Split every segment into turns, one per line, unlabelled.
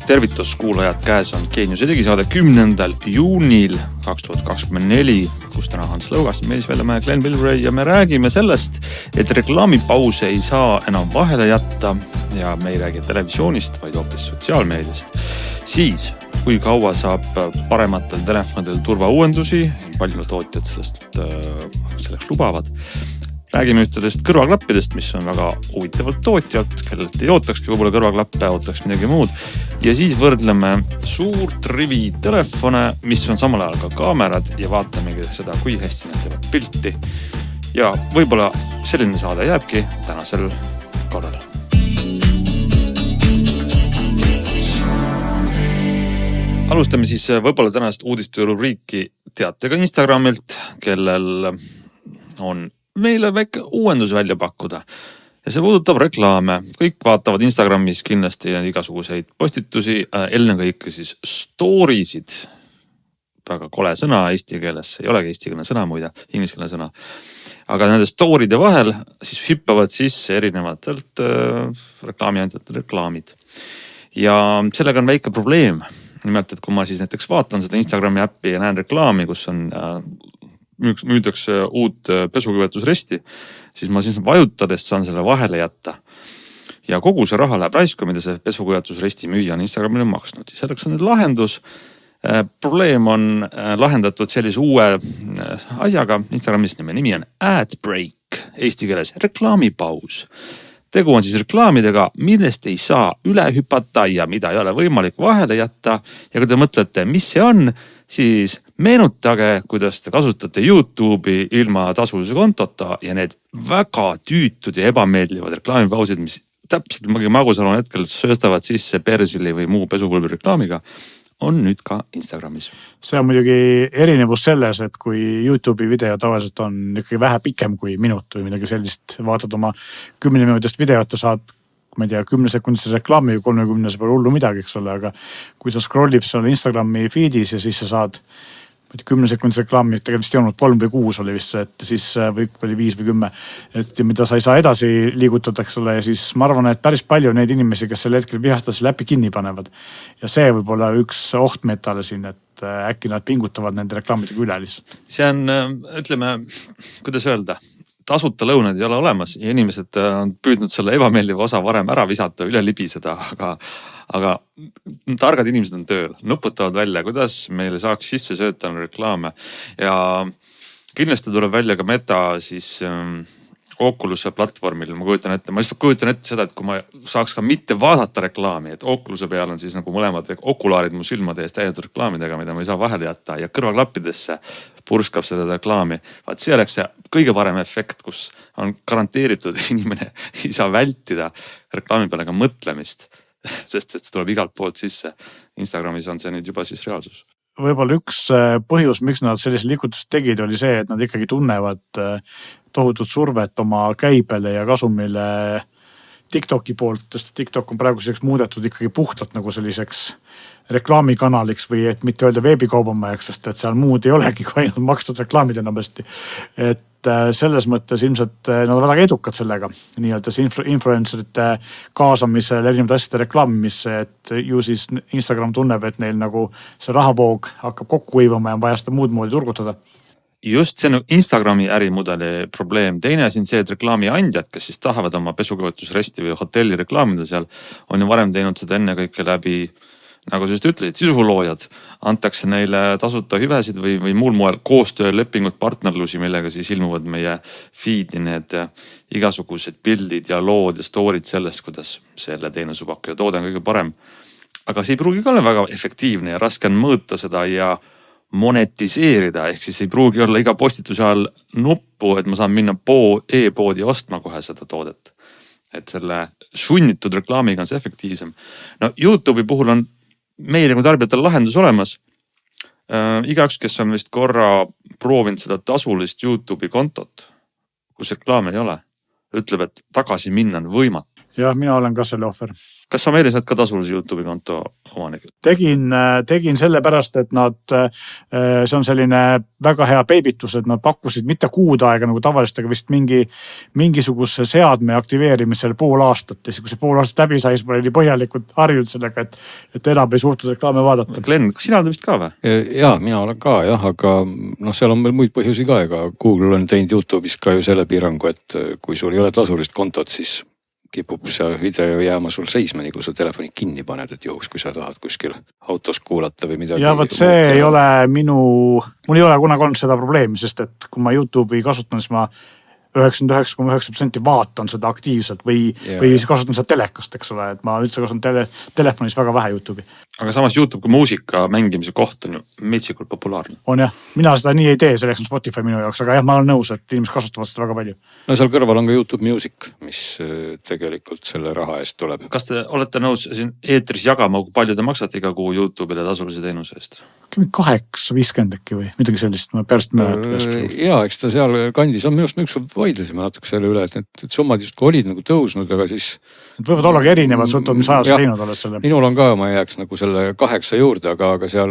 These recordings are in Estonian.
Tervitus kuulajad, käes on Geeniuse digisaade 10. juunil 2024, kus täna Hans Lõugas, Meelis Vellemäe, Glenn Pilvray ja me räägime sellest, et reklaamipause ei saa enam vahele jätta ja me ei räägi televisioonist, vaid hoopis sotsiaalmeediast. Siis, kui kaua saab parematel telefonidel turvauuendusi, palju tootjad selleks lubavad. Räägime ühtedest kõrvaklappidest, mis on väga huvitavalt tootjad, kellelt ei ootakski võib-olla kõrvaklappe, ootaks midagi muud. Ja siis võrdleme suurt rivi telefone, mis on samal ajal ka kaamerad ja vaatamegi seda, kui hästi need teevad pilti. Ja võib-olla selline saade jääbki tänasel korral. Alustame siis võib-olla tänast uudiste rubriiki teatega Instagramilt, kellel on meile väike uuendus välja pakkuda. Ja see puudutab reklaame. Kõik vaatavad Instagramis kindlasti igasuguseid postitusi, ennekõike siis stories'id. Väga kole sõna eesti keeles, ei olegi eestikeelne sõna muide, ingliskeelne sõna. Aga nende story'de vahel siis hüppavad sisse erinevatelt reklaamiandjatelt reklaamid. Ja sellega on väike probleem. Nimelt, et kui ma siis näiteks vaatan seda Instagrami äppi ja näen reklaami, kus on müüdakse uut pesuküvetusresti, siis ma siis vajutades saan selle vahele jätta. Ja kogu see raha läheb raisku, mida see pesuküvetusresti müüja on Instagramile maksnud. Selleks on nüüd lahendus. Probleem on lahendatud sellise uue asjaga. Instagramis nimi on AdBreak, eesti keeles reklaamipaus. Tegu on siis reklaamidega, millest ei saa üle hüpata ja mida ei ole võimalik vahele jätta. Ja kui te mõtlete, mis see on, siis meenutage, kuidas te kasutate YouTube'i ilma tasulise kontota ja need väga tüütud ja ebameeldivad reklaamipausid, mis täpselt magusalon hetkel sööstavad sisse persili või muu pesupulbri reklaamiga, on nüüd ka Instagramis.
See on muidugi erinevus selles, et kui YouTube'i video tavaliselt on ikkagi vähe pikem kui minut või midagi sellist, vaatad oma 10 minutist videot ja saad, ma ei tea, 10 sekundist reklaami või 30 pole hullu midagi, eks ole, aga kui sa scrollib seal Instagrami feed'is ja siis sa saad 10 sekundist reklaami, tegelikult ei olnud 3 või 6 oli vist see, et siis või 5 või 10, et mida sa ei saa edasi liigutada, eks ole, ja siis ma arvan, et päris palju neid inimesi, kes sel hetkel vihastas läbi kinni panevad. Ja see võib olla üks ohtmetale siin, et äkki nad pingutavad nende reklaamidega üle lihtsalt.
See on, ütleme, kuidas öelda, tasuta lõunad ei ole olemas ja inimesed on püüdnud selle ebameeldiva osa varem ära visata, üle libiseda, aga targad inimesed on tööl, nuputavad välja, kuidas meile saaks sisse sööta reklaame ja kindlasti tuleb välja ka Meta siis Oculus'e platvormil, ma lihtsalt kujutan ette seda, et kui ma saaks ka mitte vaadata reklaami, et Oculus'e peal on siis nagu mõlemad okulaarid mu silmade ees täidetud reklaamidega, mida ma ei saa vahele jätta ja kõrvaklappidesse purskab seda reklaami. Vaat see oleks see kõige parem efekt, kus on garanteeritud inimene ei saa vältida reklaami peale ka mõtlemist, sest see tuleb igalt poolt sisse. Instagramis on see nüüd juba siis reaalsus.
Võib-olla üks põhjus, miks nad sellise liikutust tegid, oli see, et nad ikkagi tunnevad tohutut survet oma käibele ja kasumile TikToki poolt, sest TikTok on praeguseks muudetud ikkagi puhtalt nagu selliseks reklaamikanaliks või et mitte öelda veebikaubamajaks, sest et seal muud ei olegi kui ainult makstud reklaamid enam hästi. Et selles mõttes ilmselt nad on väga edukad sellega, nii-öelda influencerite kaasamisel erinevate asjade reklaamimisse, et ju siis Instagram tunneb, et neil nagu see rahavoog hakkab kokku kuivama ja on vaja seda muud moodi turgutada.
Just see on Instagrami ärimudeli probleem. Teine asi on see, et reklaamiandjad, kes siis tahavad oma pesuküvetusresti või hotelli reklaamida seal, on ju varem teinud seda ennekõike läbi, nagu sa just ütlesid, sisuloojad. Antakse neile tasuta hüvesid või muul moel koostöölepingut, partnerlusi, millega siis ilmuvad meie feed'i need igasugused pildid ja lood ja story'd sellest, kuidas selle teenusepakkuja toode on kõige parem. Aga see ei pruugi ka olla väga efektiivne ja raske on mõõta seda ja monetiseerida, ehk siis ei pruugi olla iga postituse all nuppu, et ma saan minna e-poodi ostma kohe seda toodet. Et selle sunnitud reklaamiga on see efektiivsem. No YouTube'i puhul on meile kui tarbijatel lahendus olemas. Igaüks, kes on vist korra proovinud seda tasulist YouTube'i kontot, kus reklaami ei ole, ütleb, et tagasi minna on võimatu.
Jah, mina olen ka selle ohver.
Kas sa Meelis oled ka tasulise YouTube'i konto omanik?
Tegin sellepärast, et see on selline väga hea peibitus, et nad pakkusid mitte kuud aega nagu tavaliselt, aga vist mingisuguse seadme aktiveerimisel pool aastat. Ja kui see pool aastat läbi sai, siis ma oli põhjalikult harjunud sellega, et enam ei suhtunud reklaame vaadata.
Glenn, kas sina oled vist ka või?
Jaa, mina olen ka jah, aga seal on veel muid põhjusi ka, ega Google on teinud YouTube'is ka ju selle piirangu, et kui sul ei ole tasulist kontot, siis kipub see video jääma sul seisma, nii kui sa telefoni kinni paned, et juhuks, kui sa tahad kuskil autos kuulata või midagi.
Ja võt see ei ole mul ei ole kunagi olnud seda probleemi, sest et kui ma YouTube'i kasutan, siis ma 99,9% vaatan seda aktiivselt või kasutan seda telekast, eks ole, et ma üldse kasutan telefonis väga vähe YouTube'i.
Aga samas YouTube kui muusika mängimise koht on ju metsikult populaarne.
On jah, mina seda nii ei tee, selleks on Spotify minu jaoks, aga jah, ma olen nõus, et inimesed kasutavad seda väga palju.
No seal kõrval on ka YouTube Music, mis tegelikult selle raha eest tuleb.
Kas te olete nõus siin eetris jagama, kui palju te maksate iga kuu YouTube'ile tasulise teenuse eest?
8.50 äkki või midagi sellist, ma pärast mäletan.
Jaa, eks ta seal kandis on minust ükskord vaidlesime natuke selle üle, et need summad just olid nagu tõusnud, aga siis...
Et võivad ollagi erinevad, sõltub, mis ajas teinud oled selle.
Minul on ka, ma ei jääks nagu selle 8 juurde, aga seal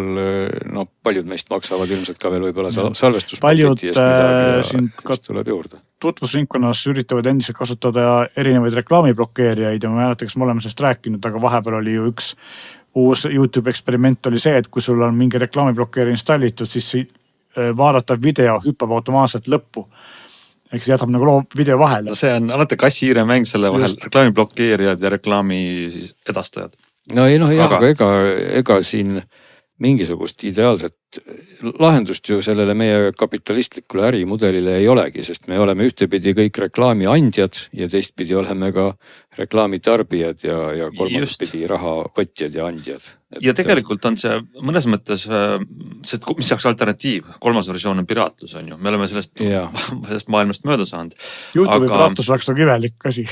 paljud meist maksavad ilmselt ka veel võib-olla salvestuspaketi eest midagi, kes tuleb juurde.
Tutvusringkonnas üritavad endiselt kasutada erinevaid reklaamiblokeerijaid ja ma mäletan, kas me oleme sellest rääkinud, aga vahepeal oli ju üks uus YouTube eksperiment oli see, et kui sul on mingi reklaamiblokeeri installitud, siis vaadatav video hüppab automaatselt lõppu. Ehk see jätab nagu video vahele.
No see on alati kassihiire mäng selle vahel, reklaamiblokeerijad ja reklaami siis edastajad.
Aga ega siin mingisugust ideaalset lahendust ju sellele meie kapitalistlikule ärimudelile ei olegi, sest me oleme ühtepidi kõik reklaami andjad ja teistpidi oleme ka reklaami tarbijad ja kolmandpidi raha võtjad ja andjad.
Ja tegelikult on see mõnes mõttes, mis saaks alternatiiv, kolmas versioon on piraatlus, on ju. Me oleme sellest maailmast mööda saanud.
YouTube'i piraatlus oleks nagu imelik asi.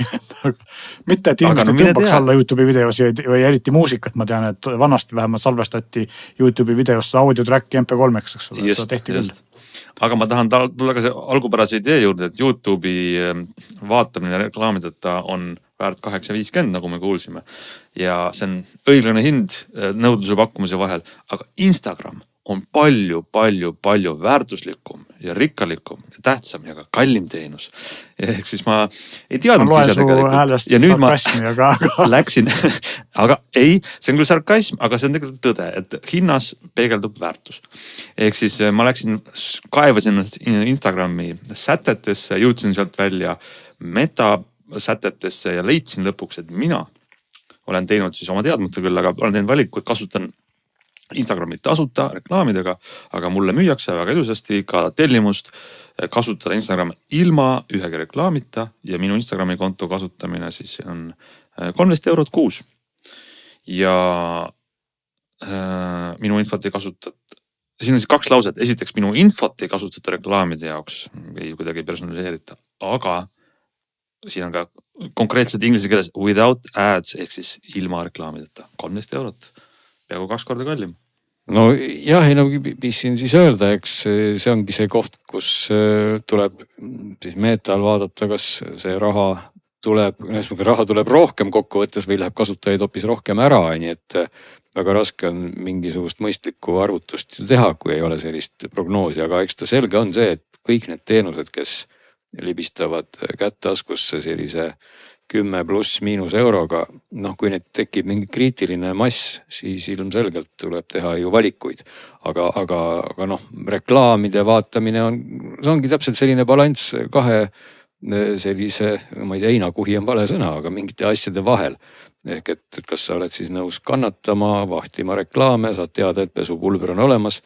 Mitte, et inimesed tõmbaks alla YouTube'i videosi või eriti muusikat, ma tean, et vanasti vähemalt salvestati YouTube'i videost audiotrack MP3-eks, eks ole, seda tehti küll.
Aga ma tahan tulla ka see algupärase idee juurde, et YouTube'i vaatamine reklaamideta on väärt 8.50, nagu me kuulsime. Ja see on õiglane hind nõudluse pakkumise vahel. Aga Instagram on palju väärtuslikum ja rikkalikum ja tähtsam ja ka kallim teenus. Ehk siis ma ei teadnud ise tegelikult. Ja nüüd ma läksin, aga ei, see on küll sarkasm, aga see on tegelikult tõde, et hinnas peegeldub väärtus. Ehk siis ma kaevasin Instagrami sätetesse, jõudsin sealt välja metasätetesse ja leidsin lõpuks, et mina olen teinud siis oma teadmata küll, aga olen teinud valiku, et kasutan Instagrami tasuta reklaamidega, aga mulle müüakse väga ilusasti ka tellimust kasutada Instagram ilma ühegi reklaamita ja minu Instagrami konto kasutamine siis on 13 € kuus. Ja minu infot ei kasutata, siin on siis 2 lauset, esiteks minu infot ei kasutata reklaamide jaoks, ei kuidagi personaliseerita, aga siin on ka konkreetselt inglise keeles without ads ehk siis ilma reklaamideta 13 €. Peaaegu 2 korda kallim.
No jah, mis siin siis öelda, eks see ongi see koht, kus tuleb siis meetal vaadata, kas see raha tuleb rohkem kokkuvõttes või läheb kasutajaid hoopis rohkem ära, nii et väga raske on mingisugust mõistlikku arvutust teha, kui ei ole sellist prognoosi, aga eks ta selge on see, et kõik need teenused, kes libistavad kättaskusse sellise 10+ €, kui need tekib mingi kriitiline mass, siis ilmselgelt tuleb teha ju valikuid. Aga reklaamide vaatamine see ongi täpselt selline balanss kahe sellise, ma ei tea, heinakuhi on vale sõna, aga mingite asjade vahel. Ehk et kas sa oled siis nõus kannatama, vahtima reklaame, saad teada, et pesupulber on olemas.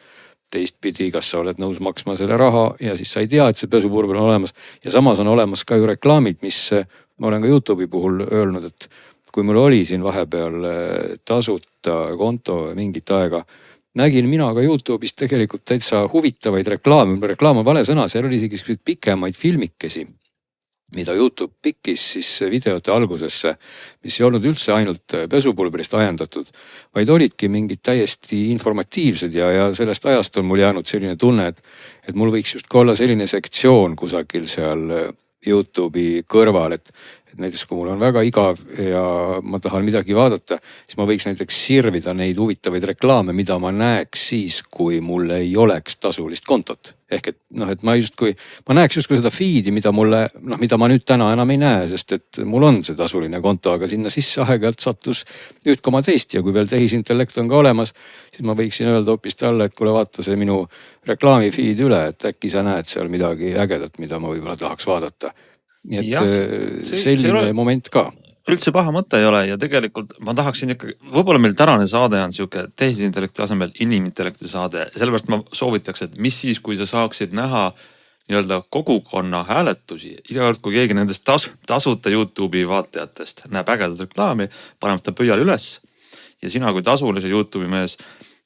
Teistpidi, kas sa oled nõus maksma selle raha ja siis sa ei tea, et see pesupulber on olemas. Ja samas on olemas ka ju reklaamid, mis ma olen ka YouTube'i puhul öelnud, et kui mul oli siin vahepeal tasuta konto mingit aega, nägin mina ka YouTube'is tegelikult täitsa huvitavaid reklaame. Reklaam on vale sõna, seal oli isegi pikemaid filmikesi, mida YouTube pikkis siis videote algusesse, mis ei olnud üldse ainult pesupulberist ajendatud, vaid olidki mingid täiesti informatiivsed ja sellest ajast on mul jäänud selline tunne, et mul võiks just olla selline sektsioon kusagil seal YouTube'i kõrval, et et näiteks kui mul on väga igav ja ma tahan midagi vaadata, siis ma võiks näiteks sirvida neid huvitavaid reklaame, mida ma näeks siis, kui mul ei oleks tasulist kontot. Ehk et noh, et ma näeks justkui seda feed'i, mida ma nüüd täna enam ei näe, sest et mul on see tasuline konto, aga sinna sisse aeg-ajalt sattus üht koma teist ja kui veel tehisintellekt on ka olemas, siis ma võiksin öelda hoopis talle, et kuule vaata see minu reklaami feed üle, et äkki sa näed seal midagi ägedat, mida ma võib-olla tahaks vaadata. Nii et selline moment ka.
Üldse paha mõte ei ole ja tegelikult ma tahaksin ikkagi, võib-olla meil tänane saade on siuke tehisintellekti asemel inimintellekti saade. Sellepärast ma soovitaks, et mis siis, kui sa saaksid näha nii-öelda kogukonna hääletusi. Iga kord, kui keegi nendest tasuta YouTube'i vaatajatest näeb ägedat reklaami, paneb ta pöial üles ja sina kui tasulise YouTube'i mees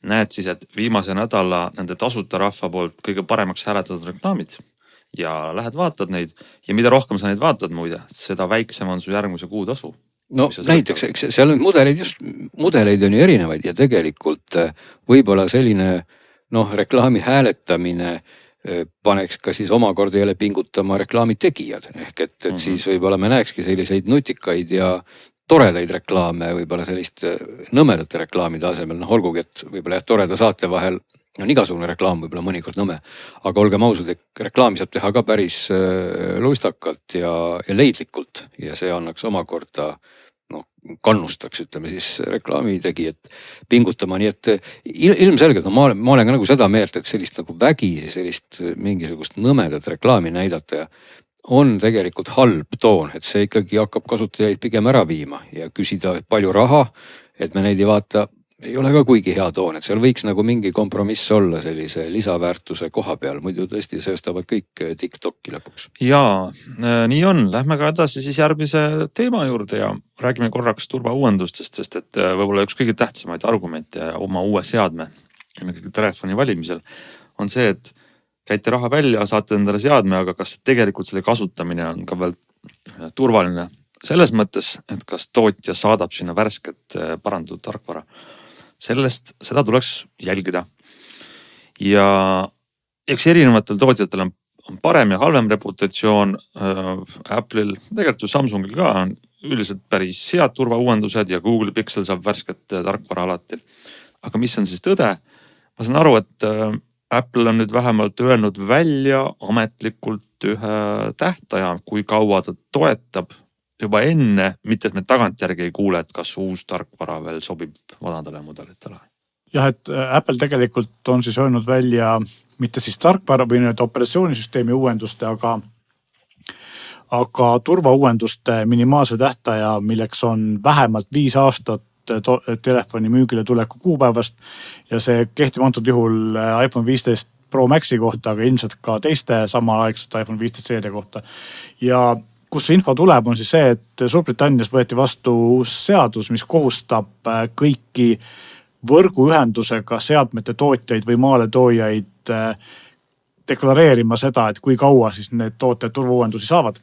näed siis, et viimase nädala nende tasuta rahva poolt kõige paremaks hääletatud reklaamid. Ja lähed vaatad neid ja mida rohkem sa neid vaatad muide, seda väiksem on su järgmise kuu tasu.
No näiteks, eks seal on mudeleid on ju erinevaid ja tegelikult võib-olla selline reklaami hääletamine paneks ka siis omakorda jälle pingutama reklaami tegijad. Ehk et siis võib-olla me näekski selliseid nutikaid ja toredaid reklaame, võib-olla sellist nõmedate reklaamide asemel, olgugi, et võib-olla toreda saate vahel on igasugune reklaam võib-olla mõnikord nõme, aga olgem ausad, et reklaami saab teha ka päris luistakalt ja leidlikult ja see annaks omakorda kannustaks, ütleme siis reklaami tegijat pingutama, nii et ilmselgelt ma olen ka nagu seda meelt, et sellist nagu vägisi, sellist mingisugust nõmedat reklaami näidata on tegelikult halb toon, et see ikkagi hakkab kasutajaid pigem ära viima ja küsida palju raha, et me neid ei vaata, ei ole ka kuigi hea toon, et seal võiks nagu mingi kompromiss olla sellise lisaväärtuse koha peal, muidu tõesti sööstavad kõik TikToki lõpuks.
Jaa, nii on. Lähme ka edasi siis järgmise teema juurde ja räägime korraks turvauuendustest, sest et võib-olla üks kõige tähtsamaid argumente oma uue seadme telefoni valimisel on see, et käite raha välja, saate endale seadme, aga kas tegelikult selle kasutamine on ka veel turvaline selles mõttes, et kas tootja saadab sinna värsket parandatud tarkvara. Seda tuleks jälgida. Ja eks erinevatel tootjatel on parem ja halvem reputatsioon. Apple'il, tegelikult Samsungil ka on üldiselt päris head turvauuendused ja Google Pixel saab värsket tarkvara alati. Aga mis on siis tõde? Ma saan aru, et Apple on nüüd vähemalt öelnud välja ametlikult ühe tähtaja, kui kaua ta toetab juba enne, mitte et me tagantjärgi ei kuule, et kas uus tarkvara veel sobib vanadele mudelitele.
Jah, et Apple tegelikult on siis öelnud välja mitte siis tarkvara või nüüd operatsioonisüsteemi uuenduste, aga turvauuenduste minimaalse tähtaja, milleks on vähemalt 5 aastat telefoni müügile tuleku kuupäevast ja see kehtib antud juhul iPhone 15 Pro Maxi kohta, aga ilmselt ka teiste samaaegselt iPhone 15 seeria kohta. Ja kus see info tuleb, on siis see, et Suurbritannias võeti vastu uus seadus, mis kohustab kõiki võrguühendusega seadmete tootjaid või maaletoojaid deklareerima seda, et kui kaua siis need tooted turvauuendusi saavad.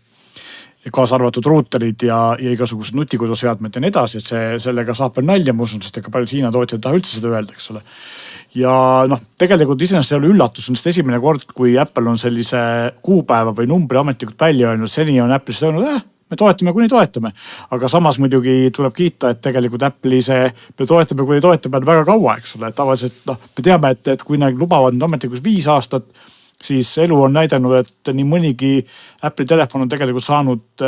Kaasa arvatud ruuterid ja igasugused nutikoduseadmed ja nii edasi, et sellega saab veel nalja, ma usun, sest ega paljud Hiina tootjad taha üldse seda öelda, eks ole. Ja tegelikult iseenesest ei ole üllatus, on sest esimene kord, kui Apple on sellise kuupäeva või numbri ametlikult välja öelnud, seni on Apple'is öelnud, me toetame, kuni toetame. Aga samas muidugi tuleb kiita, et tegelikult Apple'i me toetame, kuni toetame väga kaua, eks ole. Tavaliselt me teame, et kui nad lubavad nüüd ametlikus 5 aastat, siis elu on näidanud, et nii mõnigi Apple'i telefon on tegelikult saanud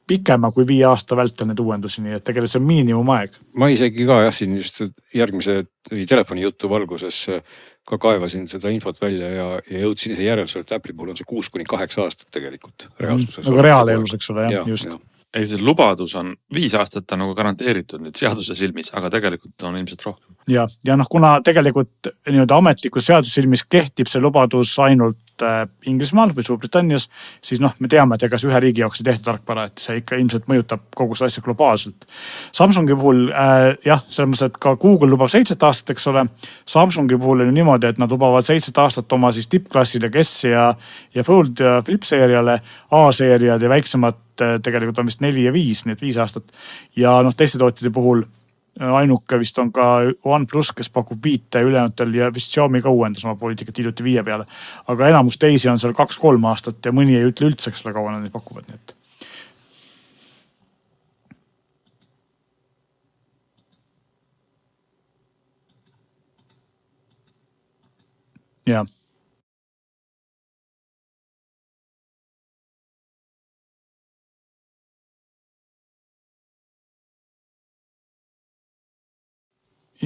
pikema kui 5 aasta vältel need uuendusi, nii et tegelikult see on miinimumaeg.
Ma isegi ka siin just järgmise telefoni jutu valguses ka kaevasin seda infot välja ja jõudsin ise järeldusele, et Apple'i puhul on see 6-8 aastat tegelikult reaalsuses.
Nagu reaalelus, eks ole, just.
Ei, see lubadus on 5 aastat on nagu garanteeritud nüüd seaduse silmis, aga tegelikult on ilmselt rohkem. Ja kuna tegelikult ametlikus seaduse silmis kehtib see lubadus ainult Inglismaal või Suurbritannias, siis me teame, et ega see ühe riigi jaoks ei tehta tarkvara, et see ikka ilmselt mõjutab kogu see asja globaalselt. Samsungi puhul, selles mõttes, et ka Google lubab 7 aastat, eks ole. Samsungi puhul on niimoodi, et nad lubavad 7 aastat oma siis tippklassile S ja Fold ja Flip seeriale, A-seeriad ja väiksemad tegelikult on vist 4 ja 5, nii et 5 aastat. Ja teiste tootjate puhul ainuke vist on ka OnePlus, kes pakub 5 ülejäänutel ja vist Xiaomi ka uuendas oma poliitikat hiljuti 5 peale. Aga enamus teisi on seal 2-3 aastat ja mõni ei ütle üldse, eks ole, kaua nad neid pakuvad. Nii et.
jah.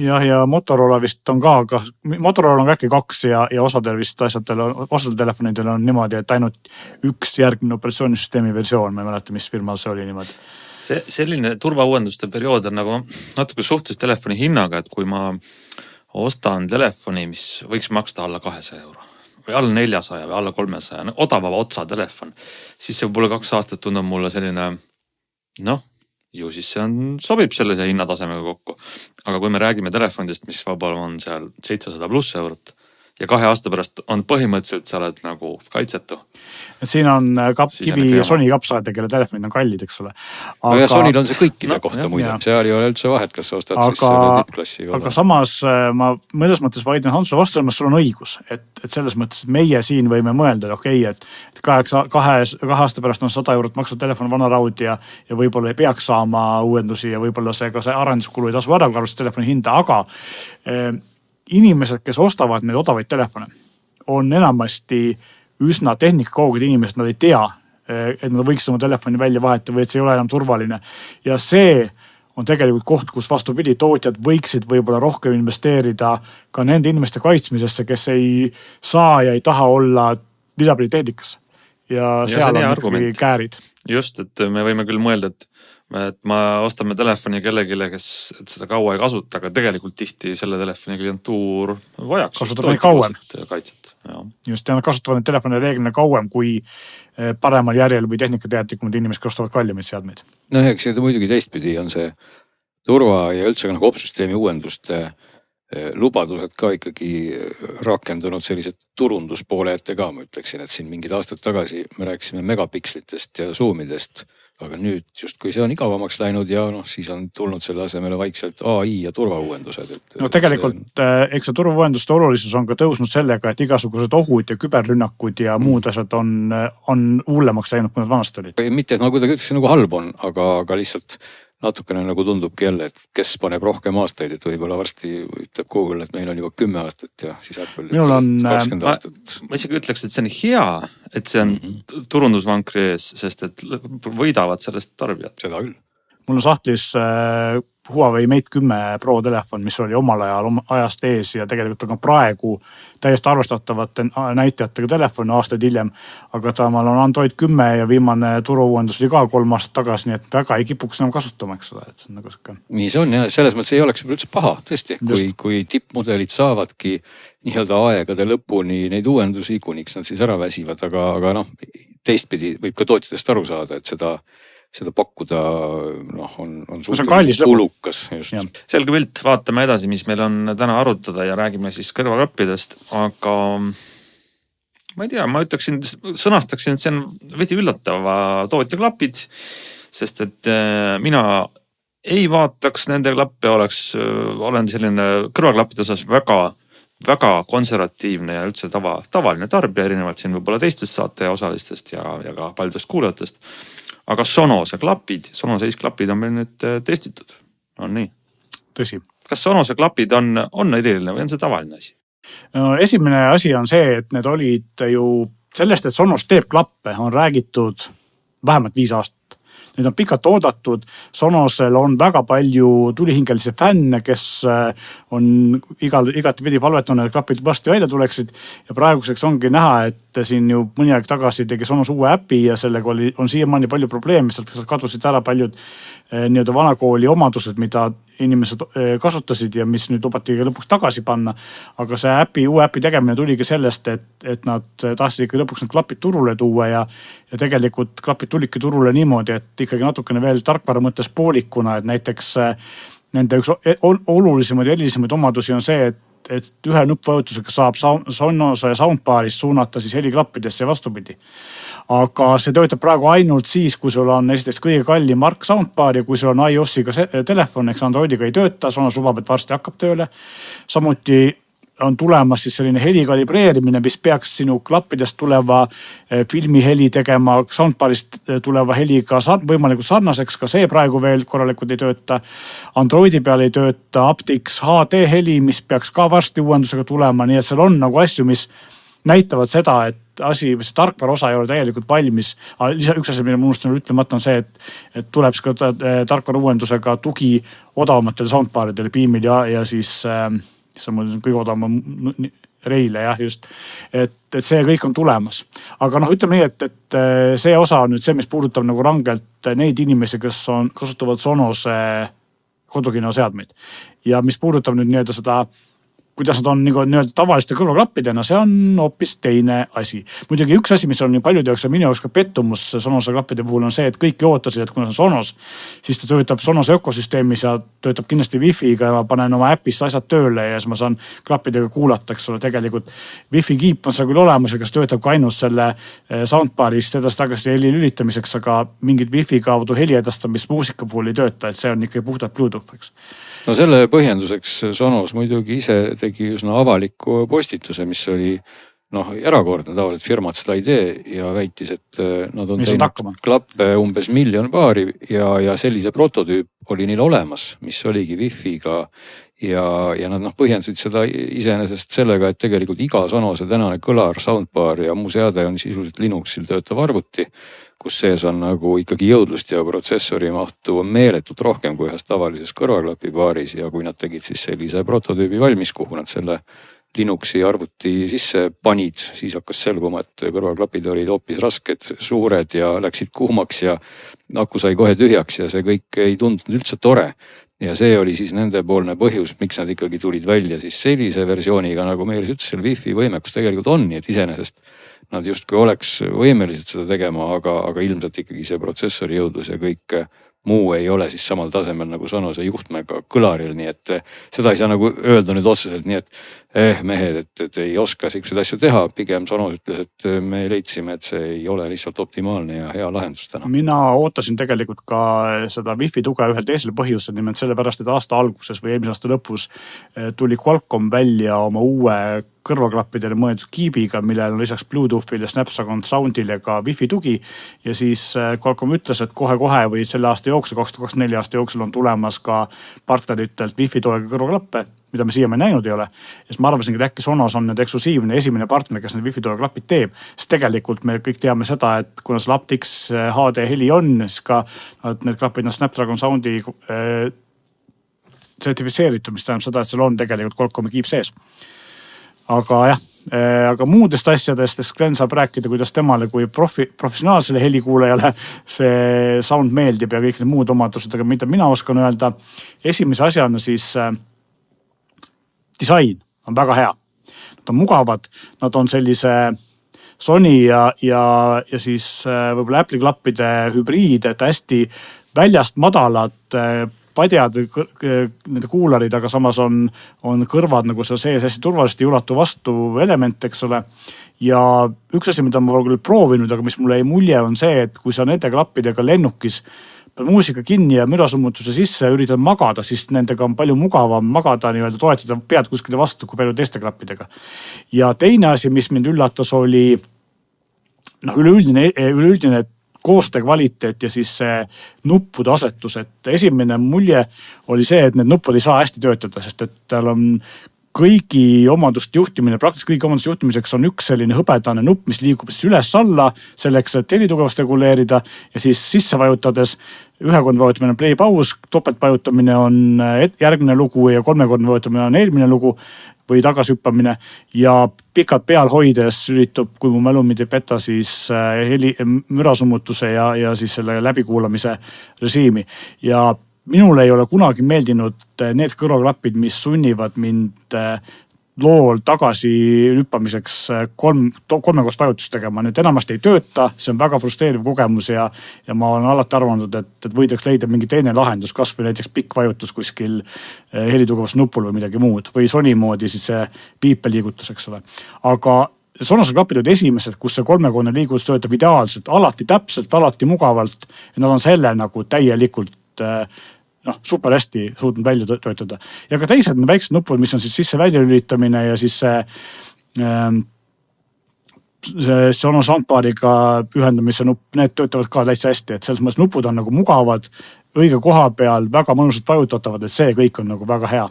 Jah, ja Motorola vist on ka Motorola on ka äkki 2 ja osadel vist osadel telefonidel on niimoodi, et ainult üks järgmine operatsioonisüsteemi versioon, ma ei mäleta, mis firmal see oli niimoodi.
Selline turvauuenduste periood on nagu natuke suhtes telefoni hinnaga, et kui ma ostan telefoni, mis võiks maksta alla 200 euro või alla 400 või alla 300, odavava otsa telefon, siis see võib-olla 2 aastat tundub mulle selline, ju siis see sobib sellise hinnatasemega kokku. Aga kui me räägime telefonidest, mis võib-olla on seal 700+ eurot ja 2 aasta pärast on põhimõtteliselt sa oled nagu kaitsetu.
Et siin on kivi Sony kapsaade, kelle telefonid on kallid, eks ole.
Ja Sonyl on see kõikide kohta muide. Seal ei ole üldse vahet, kas sa ostad siis selle tippklassi.
Aga samas ma mõnes mõttes vaidlen Hansule vastu, sul on õigus. Et selles mõttes meie siin võime mõelda, et 2 aasta pärast on 100 eurot maksnud telefon vana raud ja võib-olla ei peaks saama uuendusi ja võib-olla see arenduskulu ei tasu ära, kui arvestada telefoni hinda, aga inimesed, kes ostavad neid odavaid telefone, on enamasti üsna tehnikakoogid inimesed, nad ei tea, et nad võiks oma telefoni välja vahetada või et see ei ole enam turvaline. Ja see on tegelikult koht, kus vastupidi, tootjad võiksid võib-olla rohkem investeerida ka nende inimeste kaitsmisesse, kes ei saa ja ei taha olla lisaprioriteedikas. Ja seal on ikkagi käärid.
Just, et me võime küll mõelda, et me ostame telefoni kellegile, kes seda kaua ei kasuta, aga tegelikult tihti selle telefoni klientuur vajaks.
Kasutavad neid kauem.
Kaitset, jah.
Just, ja nad kasutavad neid telefoni reeglina kauem kui paremal järjel või tehnikateadlikumad inimesed, kes ostavad kallimaid seadmeid.
Eks see muidugi teistpidi on see turva ja üldse nagu opsüsteemi uuenduste lubadused ka ikkagi rakendunud sellised turunduspoole ette ka, ma ütleksin, et siin mingid aastad tagasi me rääkisime megapikslitest ja zoomidest, aga nüüd just kui see on igavamaks läinud ja siis on tulnud selle asemele vaikselt AI ja turvauuendused.
Tegelikult eks see turvauuenduste olulisus on ka tõusnud sellega, et igasugused ohud ja küberrünnakud ja muud asjad on hullemaks läinud, kui nad vanasti olid.
Mitte, et ma kuidagi ütleksin nagu halb on, aga lihtsalt natukene nagu tundubki jälle, et kes paneb rohkem aastaid, et võib-olla varsti ütleb Google, et meil on juba 10 aastat ja siis Apple 20 aastat.
Ma isegi ütleks, et see on hea, et see on turundusvankri ees, sest et võidavad sellest tarbijad.
Seda küll.
Mul on sahtlis Huawei Mate 10 Pro telefon, mis oli omal ajal ajast ees ja tegelikult on praegu täiesti arvestatavate näitajatega telefon aastaid hiljem, aga tamal on Android 10 ja viimane turuuuendus oli ka 3 aastat tagasi, nii et väga ei kipuks enam kasutama, eks ole, et see on nagu siuke.
Nii see on ja selles mõttes ei oleks üldse paha, tõesti, kui tippmudelid saavadki nii-öelda aegade lõpuni neid uuendusi, kuniks nad siis ära väsivad, aga teistpidi võib ka tootjatest aru saada, et seda pakkuda on suhteliselt kulukas.
Selge pilt, vaatame edasi, mis meil on täna arutada ja räägime siis kõrvaklappidest, aga ma ei tea, ma sõnastaksin, et see on veidi üllatava tootjaklapid, sest et mina ei vaataks nende klappe, olen selline kõrvaklappide osas väga konservatiivne ja üldse tavaline tarbija, erinevalt siin võib-olla teistest saate osalistest ja ka paljudest kuulajatest. Aga Sonose klapid, Sonose klapid on meil nüüd testitud. On nii?
Tõsi.
Kas Sonose klapid on eriline või on see tavaline asi?
No, esimene asi on see, et need olid ju sellest, et Sonos teeb klappe, on räägitud vähemalt 5 aastat. Need on pikalt oodatud, Sonosel on väga palju tulihingelisi fänne, kes on igati pidi palvetanud, et klapid varsti välja tuleksid ja praeguseks ongi näha, et siin ju mõni aeg tagasi tegi Sonos uue äpi ja sellega on siiamaani palju probleeme, sealt kadusid ära paljud nii-öelda vanakooli omadused, mida inimesed kasutasid ja mis nüüd lubati lõpuks tagasi panna. Aga see uue äpi tegemine tuligi sellest, et nad tahtsid ikka lõpuks need klapid turule tuua ja tegelikult klapid tulidki turule niimoodi, et ikkagi natukene veel tarkvara mõttes poolikuna, et näiteks nende üks olulisemaid ja erisemaid omadusi on see, et ühe nuppvajutusega saab Sonose soundbaris suunata siis heliklappidesse ja vastupidi. Aga see töötab praegu ainult siis, kui sul on esiteks kõige kallim mark soundbar ja kui sul on iOS-iga telefon, eks Androidiga ei tööta, Sonos lubab, et varsti hakkab tööle. Samuti on tulemas siis selline heli kalibreerimine, mis peaks sinu klappidest tuleva filmi heli tegema, soundbarist tuleva heliga võimalikult sarnaseks, ka see praegu veel korralikult ei tööta. Androidi peal ei tööta aptX HD heli, mis peaks ka varsti uuendusega tulema, nii et seal on nagu asju, mis näitavad seda, et see tarkvara osa ei ole täielikult valmis. Üks asi, mille ma unustan ütlemata on see, et tuleb ka tarkvara uuendusega tugi odavamatele soundbaridele, Beamil ja siis see on kõige odavam Reile, jah, just. Et see kõik on tulemas. Aga ütleme nii, et see osa on nüüd see, mis puudutab nagu rangelt neid inimesi, kes kasutavad Sonose kodukinoseadmeid. Ja mis puudutab nüüd nii-öelda seda, kuidas nad on nii-öelda tavaliste kõrvaklappidena, see on hoopis teine asi. Muidugi üks asi, mis on nii paljude jaoks ja minu jaoks ka pettumus Sonose klappide puhul on see, et kõik ootasid, et kuna see on Sonos, siis ta töötab Sonose ökosüsteemis ja töötab kindlasti Wi-Fi'ga ja ma panen oma äpis asjad tööle ja siis ma saan klappidega kuulata, eks ole, tegelikult Wi-Fi kiip on seal küll olemas ja kes töötab ka ainult selle soundbarist edasi-tagasi heli lülitamiseks, aga mingid Wi-Fi kaudu heli edastamist muusika puhul ei tööta, et see on ikka puhtalt Bluetooth, eks.
No selle põhjenduseks Sonos muidugi ise tegi üsna avaliku postituse, mis oli erakordne, tavaliselt firmad seda ei tee ja väitis, et nad on teinud klappe umbes 1 miljon paari ja sellise prototüüp oli neil olemas, mis oligi Wi-Fi'ga ja nad põhjendasid seda iseenesest sellega, et tegelikult iga Sonose tänane kõlar, soundbar ja muu seade on sisuliselt Linuxil töötav arvuti, kus sees on nagu ikkagi jõudlust ja protsessori mahtu meeletult rohkem kui ühes tavalises kõrvaklapi paaris ja kui nad tegid siis sellise prototüübi valmis, kuhu nad selle Linuxi arvuti sisse panid, siis hakkas selguma, et kõrvaklapid olid hoopis rasked, suured ja läksid kuumaks ja aku sai kohe tühjaks ja see kõik ei tundunud üldse tore. Ja see oli siis nende poolne põhjus, miks nad ikkagi tulid välja siis sellise versiooniga, nagu meil ütles, seal Wi-Fi võimekus tegelikult on, nii et iseenesest nad justkui oleks võimelised seda tegema, aga ilmselt ikkagi see protsessori jõudlus ja kõik muu ei ole siis samal tasemel nagu Sonose juhtmega kõlaril, nii et seda ei saa nagu öelda nüüd otseselt, nii et mehed, et ei oska selliseid asju teha. Pigem Sonos ütles, et me leidsime, et see ei ole lihtsalt optimaalne ja hea lahendus täna.
Mina ootasin tegelikult ka seda Wi-Fi tuge ühel teisel põhjusel, nimelt sellepärast, et aasta alguses või eelmise aasta lõpus tuli Qualcomm välja oma uue kõrvaklappidele mõeldud kiibiga, millel on lisaks Bluetoothil ja Snapdragon Soundil ja ka Wi-Fi tugi. Ja siis Qualcomm ütles, et kohe-kohe või selle aasta jooksul, 2024 aasta jooksul on tulemas ka partneritelt Wi-Fi toega kõrvaklappe, mida me siiamaani näinud ei ole. Ja siis ma arvasingi, et äkki Sonos on nüüd eksklusiivne esimene partner, kes need Wi-Fi toega klapid teeb. Sest tegelikult me kõik teame seda, et kuna see aptX HD heli on, siis ka need klapid on Snapdragon Soundi sertifitseeritud, mis tähendab seda, et seal on tegelikult Qualcommi kiip sees. Aga jah, aga muudest asjadest, Glen saab rääkida, kuidas temale kui professionaalsele helikuulajale see sound meeldib ja kõik need muud omadused, aga mida mina oskan öelda. Esimese asjana siis disain on väga hea. Nad on mugavad, nad on sellise Sony ja siis võib-olla Apple'i klappide hübriid, et hästi väljast madalad padjad või nende kuularid, aga samas on kõrvad nagu see sees hästi turvaliselt ei ulatu vastu element, eks ole. Ja üks asi, mida ma olen küll proovinud, aga mis mulle ei mulje on see, et kui sa nende klappidega lennukis muusika kinni ja mürasummutuse sisse üritad magada, siis nendega on palju mugavam magada, nii-öelda toetada pead kuskile vastu kui palju teiste klappidega. Ja teine asi, mis mind üllatas, oli üleüldine koostöö kvaliteet ja siis see nuppude asetus, et esimene mulje oli see, et need nuppud ei saa hästi töötada, sest et tal on kõigi omaduste juhtimine, praktiliselt kõigi omaduste juhtimiseks on üks selline hõbedane nupp, mis liigub siis üles-alla selleks, et helitugevust reguleerida ja siis sisse vajutades ühekordne vajutamine on play paus, topeltvajutamine on järgmine lugu ja kolmekordne vajutamine on eelmine lugu või tagasihüppamine ja pikalt peal hoides üritab, kui mu mälu mind ei peta, siis mürasummutuse ja siis selle läbikuulamise režiimi. Ja minule ei ole kunagi meeldinud need kõrvaklapid, mis sunnivad mind lool tagasi hüppamiseks kolmekordset vajutust tegema. Need enamasti ei tööta, see on väga frustreeriv kogemus ja ma olen alati arvanud, et võidaks leida mingi teine lahendus, kas või näiteks pikk vajutus kuskil helitugevus nupul või midagi muud või Sony moodi siis see piipeliigutus, eks ole. Aga Sonose klapid olid esimesed, kus see kolmekordne liigutus töötab ideaalselt, alati täpselt, alati mugavalt ja nad on selle nagu täielikult super hästi suutnud välja töötada. Ja ka teised väiksed nupud, mis on siis sisse välja lülitamine ja siis see Sonos soundbariga ühendamise nupp, need töötavad ka täitsa hästi, et selles mõttes nupud on nagu mugavad, õige koha peal, väga mõnusalt vajutatavad, et see kõik on nagu väga hea.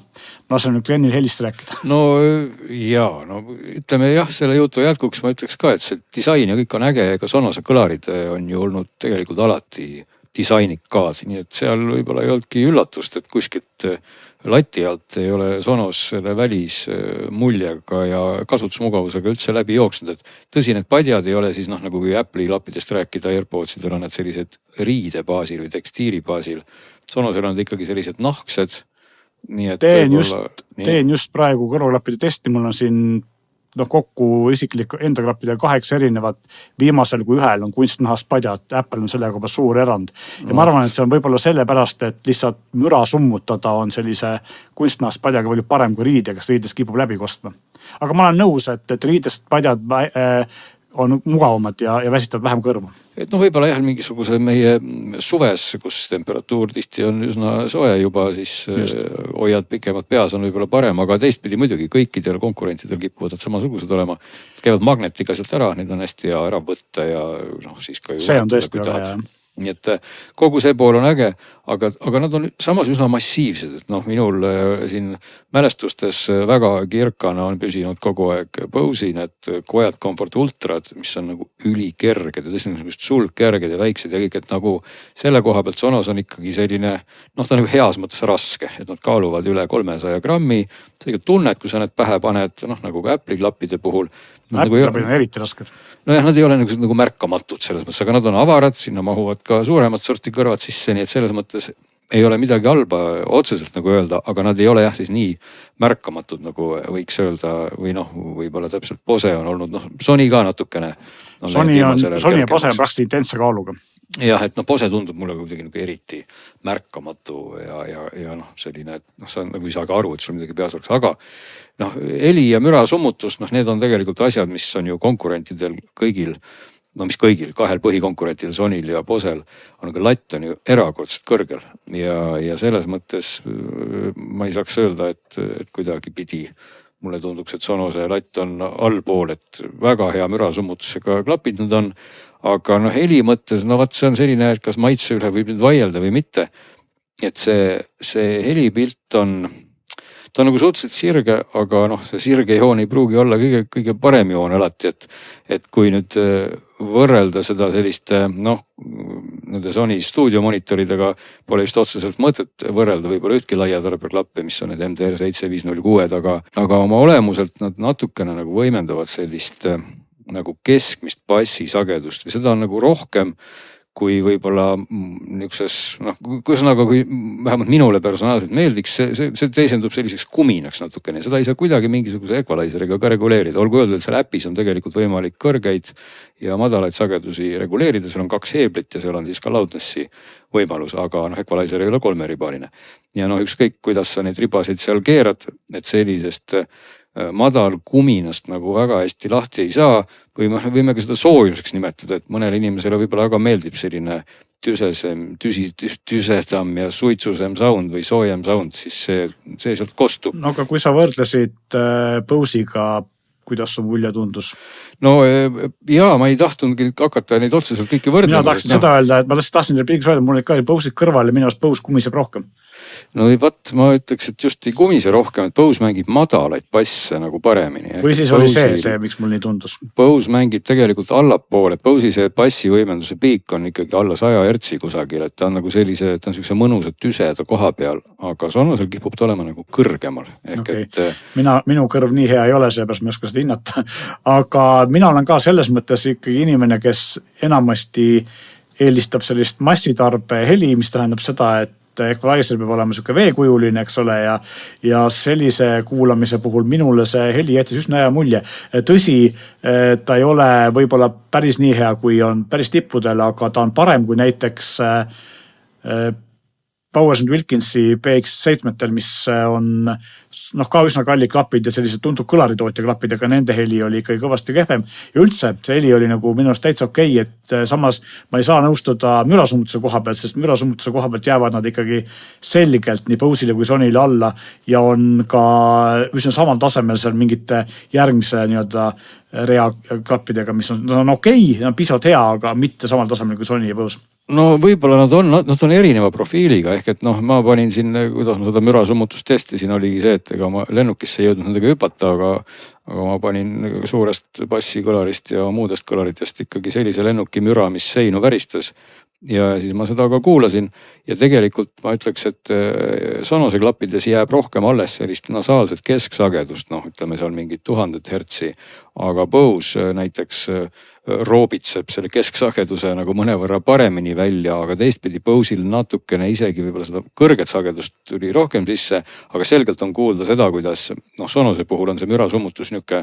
Ma lasen nüüd Glenil helist rääkida.
No ütleme jah, selle jutu jätkuks ma ütleks ka, et see disain ja kõik on äge, ega Sonose kõlarid on ju olnud tegelikult alati disainikad, nii et seal võib-olla ei olnudki üllatust, et kuskilt lati alt ei ole Sonos selle välismuljega ja kasutusmugavusega üldse läbi jooksnud, et tõsi, need padjad ei ole siis nagu kui Apple'i lappidest rääkida, AirPodsidel on need sellised riide baasil või tekstiili baasil. Sonosel on ikkagi sellised nahksed. Nii et
teen just praegu kõrvaklappide testi, mul on siin kokku isiklik enda klappide 8 erinevat, viimasel kui ühel on kunstnahast padjad, Apple on sellega juba suur erand. Ja ma arvan, et see on võib-olla sellepärast, et lihtsalt müra summutada on sellise kunstnahast padjaga palju parem kui riide, kes riidest kipub läbi kostma. Aga ma olen nõus, et riidest padjad on mugavamad ja väsitavad vähem kõrvu.
Et võib-olla jah, mingisuguse meie suves, kus temperatuur tihti on üsna soe juba, siis hoiad pikemad peas on võib-olla parem, aga teistpidi muidugi kõikidel konkurentidel kipuvad samasugused olema. Käivad magnetiga sealt ära, neid on hästi hea ära võtta ja siis ka
see on tõesti väga hea.
Nii et kogu see pool on äge, aga nad on samas üsna massiivsed, et minul siin mälestustes väga kirkana on püsinud kogu aeg Bose'i need Quiet Comfort Ultrad, mis on nagu ülikerged ja tõesti nagu sulgkerged ja väiksed ja kõik, et nagu selle koha pealt Sonos on ikkagi selline, ta on nagu heas mõttes raske, et nad kaaluvad üle 300 grammi. Sa ikka tunned, kui sa need pähe paned, nagu ka Apple'i klappide puhul.
Apple'i klappid on eriti rasked.
Nojah, nad ei ole nagu märkamatud selles mõttes, aga nad on avarad, sinna mahuvad ka suuremad sorti kõrvad sisse, nii et selles mõttes ei ole midagi halba otseselt nagu öelda, aga nad ei ole jah siis nii märkamatud, nagu võiks öelda või võib-olla täpselt Bose on olnud, Sony ka natukene.
Sony ja Bose on praktiliselt intentse kaaluga.
Jah, et Bose tundub mulle kuidagi nagu eriti märkamatu ja selline, et sa nagu ei saa ka aru, et sul midagi peas oleks, aga heli ja müra summutus, need on tegelikult asjad, mis on ju konkurentidel kõigil, mis kõigil, 2 põhikonkurentil, Sonyl ja Bosel, on aga latt on ju erakordselt kõrgel ja selles mõttes ma ei saaks öelda, et kuidagi pidi. Mulle tunduks, et Sonose latt on allpool, et väga hea mürasummutusega klapid nad on, aga heli mõttes, see on selline, et kas maitse üle võib nüüd vaielda või mitte. Et see helipilt on nagu suhteliselt sirge, aga see sirge joon ei pruugi olla kõige parem joon alati, et kui nüüd võrrelda seda selliste, nende Sony stuudiomoniitoridega pole just otseselt mõtet võrrelda võib-olla ühtki laia tarbeklappe, mis on need MDR 7506, aga oma olemuselt nad natukene nagu võimendavad sellist nagu keskmist bassisagedust või seda on nagu rohkem kui võib-olla niisuguses, kui vähemalt minule personaalselt meeldiks, see teisendub selliseks kuminaks natukene. Seda ei saa kuidagi mingisuguse equalizeriga ka reguleerida. Olgu öeldud, et seal äpis on tegelikult võimalik kõrgeid ja madalaid sagedusi reguleerida. Seal on 2 heeblit ja seal on siis ka loudnessi võimalus, aga equalizer ei ole 3-ribaline. Ja ükskõik, kuidas sa neid ribasid seal keerad, et sellisest madal kuminast nagu väga hästi lahti ei saa või võime ka seda soojuseks nimetada, et mõnele inimesele võib-olla väga meeldib selline tüsedam ja suitsusem sound või soojem sound, siis see sealt kostub.
Aga kui sa võrdlesid Bose'iga, kuidas su mulje tundus?
Ma ei tahtnud hakata neid otseselt kõiki võrdlema.
Mina tahtsin seda öelda, et ma tahtsin repliigiks öelda, mul olid ka Bose'id kõrval ja minu arust Bose kumiseb rohkem.
Ma ütleks, et just ei kumise rohkem, et Bose mängib madalaid basse nagu paremini.
Või siis oli see, miks mul nii tundus?
Bose mängib tegelikult allapoole, et Bose'i see bassivõimenduse piik on ikkagi alla 100 hertsi kusagil, et ta on nagu sellise mõnusa tüseda koha peal, aga Sonosel kipub ta olema nagu kõrgemal.
Minu kõrv nii hea ei ole, seepärast ma ei oska seda hinnata, aga mina olen ka selles mõttes ikkagi inimene, kes enamasti eelistab sellist massitarbe heli, mis tähendab seda, et equalizer peab olema selline veekujuline, eks ole, ja sellise kuulamise puhul minule see heli jättis üsna hea mulje. Tõsi, ta ei ole võib-olla päris nii hea, kui on päris tippudel, aga ta on parem kui näiteks Bowers & Wilkinsi BX7-tel, mis on ka üsna kallid klapid ja sellised tuntud kõlaritootja klapid, aga nende heli oli ikkagi kõvasti kehvem. Ja üldse see heli oli nagu minu arust täitsa okei, et samas ma ei saa nõustuda mürasummutuse koha pealt, sest mürasummutuse koha pealt jäävad nad ikkagi selgelt nii Bose'ile kui Sony'le alla ja on ka üsna samal tasemel seal mingite järgmise nii-öelda rea klappidega, mis on okei, on piisavalt hea, aga mitte samal tasemel kui Sony ja Bose.
No võib-olla nad on erineva profiiliga, ehk et ma panin siin, kuidas ma seda mürasummutust testisin, oligi see, et ega ma lennukisse ei jõudnud nendega hüpata, aga ma panin suurest bassikõlarist ja muudest kõlaritest ikkagi sellise lennuki müra, mis seinu väristas. Ja siis ma seda ka kuulasin ja tegelikult ma ütleks, et Sonose klappides jääb rohkem alles sellist nasaalset kesksagedust, ütleme seal mingid 1000 hertsi, aga Bose näiteks roobitseb selle kesksageduse nagu mõnevõrra paremini välja, aga teistpidi Bose'il natukene isegi võib-olla seda kõrget sagedust tuli rohkem sisse, aga selgelt on kuulda seda, kuidas Sonose puhul on see mürasummutus niuke,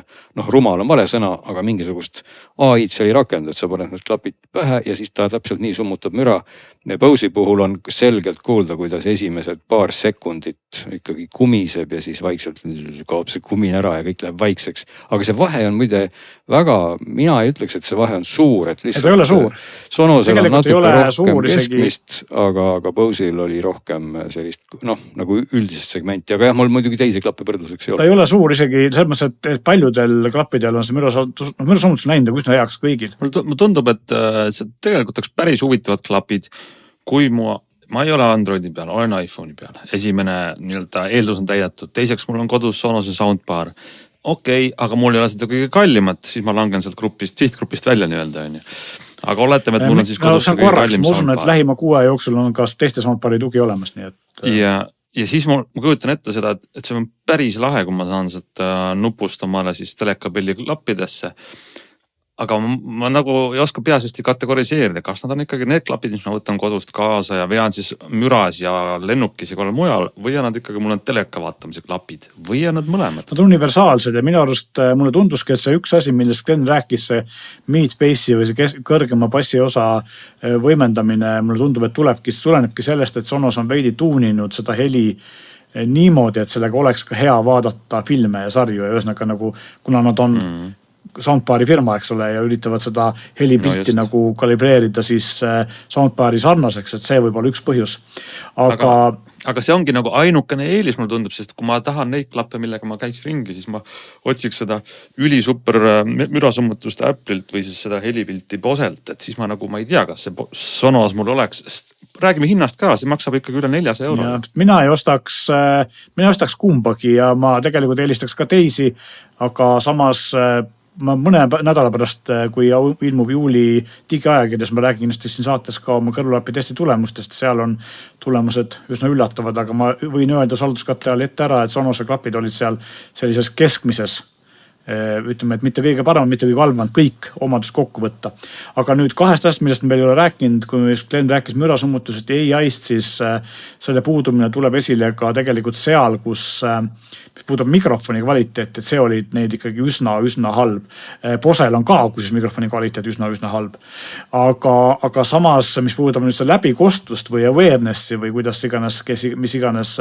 rumal on vale sõna, aga mingisugust AI-d seal ei rakendu, et sa paned need klapid pähe ja siis ta täpselt nii summutab müra. Bose'i puhul on selgelt kuulda, kuidas esimesed paar sekundit ikkagi kumiseb ja siis vaikselt kaob see kumin ära ja kõik läheb vaikseks. Aga see vahe on muide väga, mina ei ütleks, et see vahe on suur, et lihtsalt
ei ole suur.
Sonosel on natuke rohkem keskmist, aga Bose'il oli rohkem sellist nagu üldist segmenti, aga jah, mul muidugi teisi klappe põrdluseks ei ole.
Ta ei ole suur isegi selles mõttes, et paljudel klappidel on see mürasummutus näinud nagu üsna heaks kõigil.
Mulle tundub, et see tegelikult oleks päris huvitavad klapid, kui ma ei ole Androidi peal, olen iPhone'i peal. Esimene nii-öelda eeldus on täidetud. Teiseks mul on kodus Sonose soundbar. Okei, aga mul ei ole seda kõige kallimat, siis ma langen sealt sihtgrupist välja nii-öelda. Aga oletame, et mul on siis kodus kõige kallim
soundbar. Ma usun, et lähima 6 jooksul on ka teiste soundbari tugi olemas. Nii et...
Ja siis ma kujutan ette seda, et see on päris lahe, kui ma saan seda nupust omale siis telekabelli klappidesse. Aga ma nagu ei oska peasesti kategoriseerida, kas nad on ikkagi need klapid, mis ma võtan kodust kaasa ja vean siis müras ja lennukis ja korral mujal või on nad ikkagi mul on teleka vaatamise klapid või on nad mõlemad?
Nad on universaalsed ja minu arust mulle tunduski, et see üks asi, millest Glen rääkis, see mid-bassi või see kõrgema bassi osa võimendamine, mulle tundub, et tulenebki sellest, et Sonos on veidi tuuninud seda heli niimoodi, et sellega oleks ka hea vaadata filme ja sarju ja ühesõnaga nagu, kuna nad on soundbari firma, eks ole, ja üritavad seda helipilti nagu kalibreerida siis soundbari sarnaseks, et see võib olla üks põhjus.
Aga see ongi nagu ainukene eelis, mulle tundub, sest kui ma tahan neid klappe, millega ma käiks ringi, siis ma otsiks seda ülisuper mürasummutust Apple'ilt või siis seda helipilti Boselt, et siis ma ei tea, kas see Sonos mul oleks. Räägime hinnast ka, see maksab ikkagi üle 400 euro.
Mina ei ostaks kumbagi ja ma tegelikult eelistaks ka teisi, aga samas ma mõne nädala pärast, kui ilmub juuli digiajakirjas, ma räägin kindlasti siin saates ka oma kõrvulapi testi tulemustest, seal on tulemused üsna üllatavad, aga ma võin öelda salduskatte all ette ära, et Sonose klapid olid seal sellises keskmises, ütleme, et mitte kõige parem, mitte kõige halvem, kõik omadus kokku võtta. Aga nüüd 2 asjast, millest me veel ei ole rääkinud, kui Glen rääkis mürasummutusest ja AI-st, siis selle puudumine tuleb esile ka tegelikult seal, kus puudub mikrofoni kvaliteet, et see oli neid ikkagi üsna halb. Bosel on ka, kus mikrofoni kvaliteet üsna halb. Aga samas, mis puudub nüüd seda läbikostust või awarenessi või kuidas iganes, mis iganes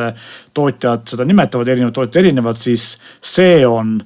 tootjad seda nimetavad, erinevad, siis see on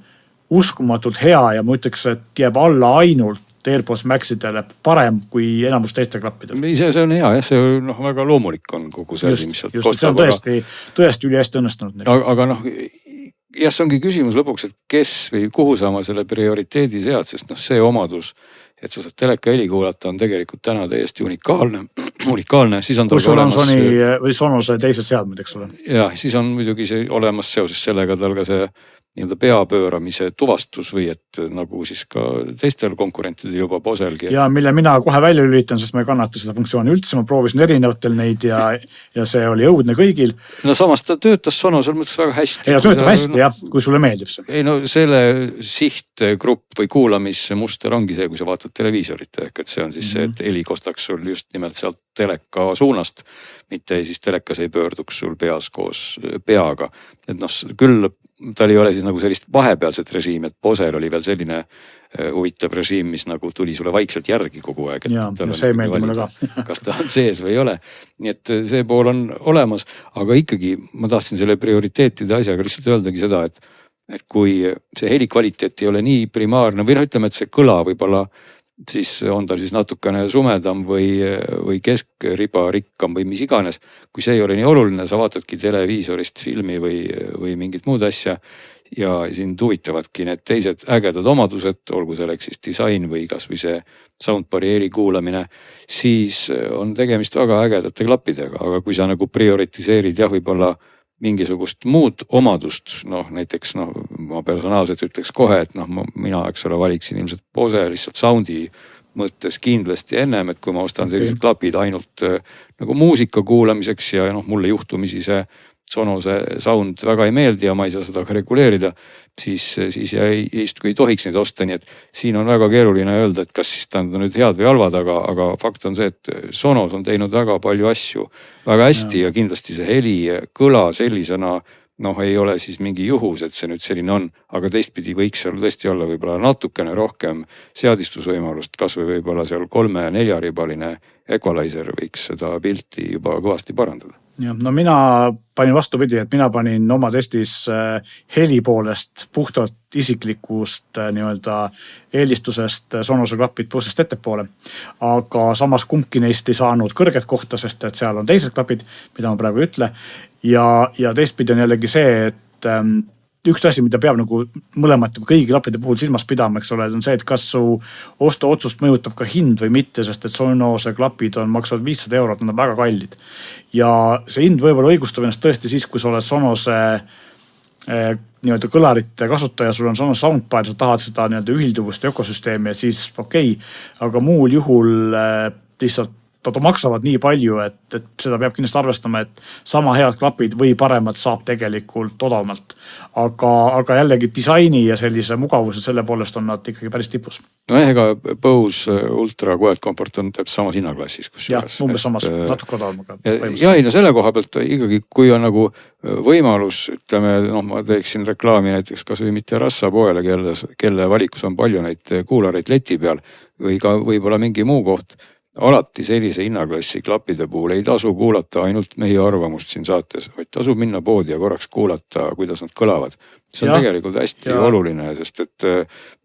uskumatult hea ja ma ütleks, et jääb alla ainult AirPods Maxidele parem kui enamus teiste klappidele.
See on hea, jah, see väga loomulik on kogu see asi, mis sealt
kostab. See on tõesti üli hästi õnnestunud.
Aga jah, see ongi küsimus lõpuks, et kes või kuhu sa oma selle prioriteedi sead, sest see omadus, et sa saad teleka heli kuulata, on tegelikult täna täiesti unikaalne. Siis on
kus sul on Sony või Sonose teised seadmed, eks ole?
Jah, siis on muidugi see olemas seoses sellega tal ka see nii-öelda peapööramise tuvastus või et nagu siis ka teistel konkurentidel juba Boselgi.
Ja mille mina kohe välja lülitan, sest ma ei kannata seda funktsiooni üldse, ma proovisin erinevatel neid ja see oli õudne kõigil.
No samas ta töötas Sonosel mõttes väga hästi.
Ei, ta töötab hästi, jah, kui sulle meeldib see.
Ei, selle sihtgrupp või kuulamismuster ongi see, kui sa vaatad televiisorit, ehk et see on siis see, et heli kostaks sul just nimelt sealt teleka suunast, mitte siis telekas ei pöörduks sul peas koos peaga. Et küll tal ei ole siis nagu sellist vahepealset režiimi, et Bosel oli veel selline huvitav režiim, mis nagu tuli sulle vaikselt järgi kogu aeg.
Ja see meeldib mulle ka.
Kas ta on sees või ei ole. Nii et see pool on olemas, aga ikkagi ma tahtsin selle prioriteetide asjaga lihtsalt öeldagi seda, et kui see heli kvaliteet ei ole nii primaarne või ütleme, et see kõla võib-olla siis on ta siis natukene sumedam või keskriba rikkam või mis iganes. Kui see ei ole nii oluline, sa vaatadki televiisorist filmi või mingit muud asja ja sind huvitavadki need teised ägedad omadused, olgu selleks siis disain või kas või see soundbarrieri kuulamine, siis on tegemist väga ägedate klappidega, aga kui sa nagu prioritiseerid võib-olla mingisugust muud omadust, näiteks ma personaalselt ütleks kohe, et mina, eks ole, valiksin ilmselt Bose lihtsalt soundi mõttes kindlasti ennem, et kui ma ostan sellised klapid ainult nagu muusika kuulamiseks ja mulle juhtumisi see Sonose sound väga ei meeldi ja ma ei saa seda ka reguleerida, siis ei tohiks neid osta, nii et siin on väga keeruline öelda, et kas siis ta on nüüd head või halvad, aga fakt on see, et Sonos on teinud väga palju asju väga hästi ja kindlasti see heli kõla sellisena ei ole siis mingi juhus, et see nüüd selline on, aga teistpidi võiks seal tõesti olla võib-olla natukene rohkem seadistusvõimalust, kas või võib-olla seal 3-4-ribaline equalizer võiks seda pilti juba kõvasti parandada.
Ja, mina panin vastupidi, et mina panin oma testis heli poolest puhtalt isiklikust eelistusest Sonose klapid Bosest ettepoole. Aga samas kumbki neist ei saanud kõrget kohta, sest et seal on teised klapid, mida ma praegu ei ütle. Ja teistpidi on jällegi see, et üks asi, mida peab nagu mõlemat kõigi klappide puhul silmas pidama, eks ole, on see, et kas su ostuotsust mõjutab ka hind või mitte, sest et Sonose klapid maksavad 500 €, nad on väga kallid. Ja see hind võib-olla õigustab ennast tõesti siis, kui sa oled Sonose kõlarite kasutaja, sul on Sonos soundbar, sa tahad seda ühilduvust ja ökosüsteemi ja siis okei. Aga muul juhul lihtsalt maksavad nii palju, et seda peab kindlasti arvestama, et sama head klapid või paremad saab tegelikult odavamalt. Aga jällegi disaini ja sellise mugavuse selle poolest on nad ikkagi päris tipus.
Ega Bose Ultra Quiet Comfort on täpselt samas hinnaklassis.
Jah, umbes samas, natuke odavamaga.
Ja selle koha pealt ikkagi, kui on nagu võimalus, ütleme, ma teeksin reklaami näiteks kas või mitte Rassa poele, kelle valikus on palju neid kuulareid leti peal või ka võib-olla mingi muu koht. Alati sellise hinnaklassi klappide puhul ei tasu kuulata ainult meie arvamust siin saates, vaid tasub minna poodi ja korraks kuulata, kuidas nad kõlavad. See on tegelikult hästi oluline, sest et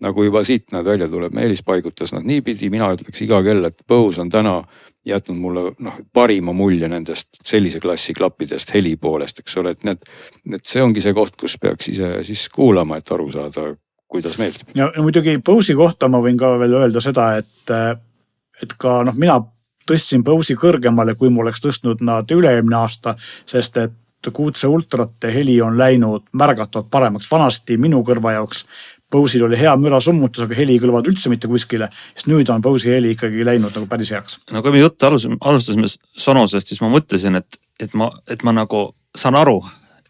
nagu juba siit nad välja tuleb, Meelis paigutas nad niipidi, mina ütleks iga kell, et Bose on täna jätnud mulle parima mulje nendest sellise klassi klappidest heli poolest, eks ole, et see ongi see koht, kus peaks ise siis kuulama, et aru saada, kuidas meeldib.
Ja muidugi Bose'i kohta ma võin ka veel öelda seda, et ka mina tõstsin Bose'i kõrgemale, kui ma oleks tõstnud nad üle-eelmine aasta, sest et Q7 Ultrate heli on läinud märgatavalt paremaks. Vanasti minu kõrva jaoks Bose'il oli hea müra summutus, aga heli ei kõlvad üldse mitte kuskile, sest nüüd on Bose'i heli ikkagi läinud nagu päris heaks.
No kui me juttu alustasime Sonosest, siis ma mõtlesin, et ma nagu saan aru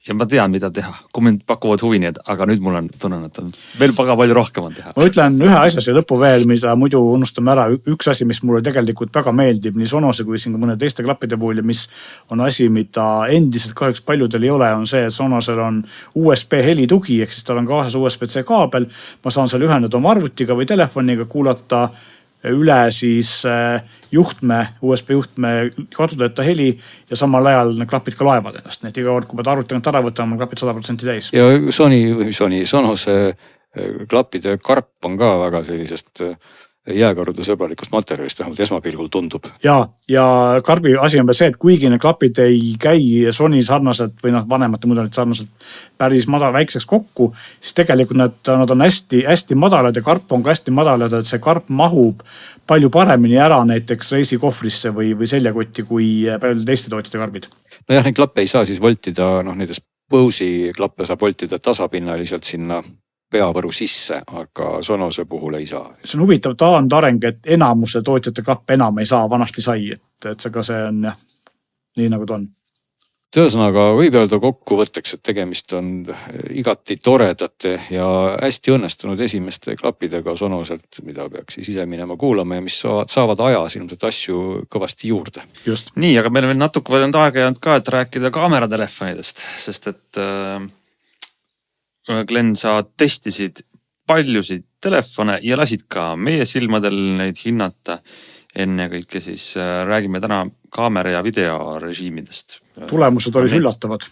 ja ma tean, mida teha, kui mind pakuvad huvi need, aga nüüd mul on tunnen, et on veel väga palju rohkem on teha.
Ma ütlen ühe asja siia lõppu veel, mida muidu unustame ära. Üks asi, mis mulle tegelikult väga meeldib nii Sonose kui siin ka mõne teiste klappide puhul ja mis on asi, mida endiselt kahjuks paljudel ei ole, on see, et Sonosel on USB heli tugi, ehk siis tal on kaasas USB-C kaabel. Ma saan seal ühendada oma arvutiga või telefoniga, kuulata üle siis USB juhtme kodutööta heli ja samal ajal need klapid ka laevad ennast. Need iga kord, kui pead arvutanud ära võtama, klapid 100% täis.
Ja Sonose klappide karp on ka väga sellisest jääkarude sõbralikust materjalist, vähemalt esmapilgul tundub.
Ja karbi asi on veel see, et kuigi need klapid ei käi Sony sarnaselt või vanemate mudelid sarnaselt päris väikseks kokku, siis tegelikult nad on hästi madalad ja karp on ka hästi madalad, et see karp mahub palju paremini ära näiteks reisikohvrisse või seljakotti kui palju teiste tootjate karbid.
Nojah, neid klappe ei saa siis voltida, näiteks Bose'i klappe saab voltida tasapinnaliselt sinna peavõru sisse, aga Sonose puhul ei saa.
See on huvitav taandareng, et enamuse tootjate klappe enam ei saa, vanasti sai, et see on nii nagu ta on.
Tõesõnaga võib öelda kokkuvõtteks, et tegemist on igati toredate ja hästi õnnestunud esimeste klappidega Sonoselt, mida peaks siis ise minema kuulama ja mis saavad ajas ilmselt asju kõvasti juurde.
Just.
Nii, aga meil on veel natuke veel aega jäänud ka, et rääkida kaameratelefonidest, sest et Glen, sa testisid paljusid telefone ja lasid ka meie silmadel neid hinnata. Enne kõike siis räägime täna kaamera ja video režiimidest.
Tulemused olid üllatavad.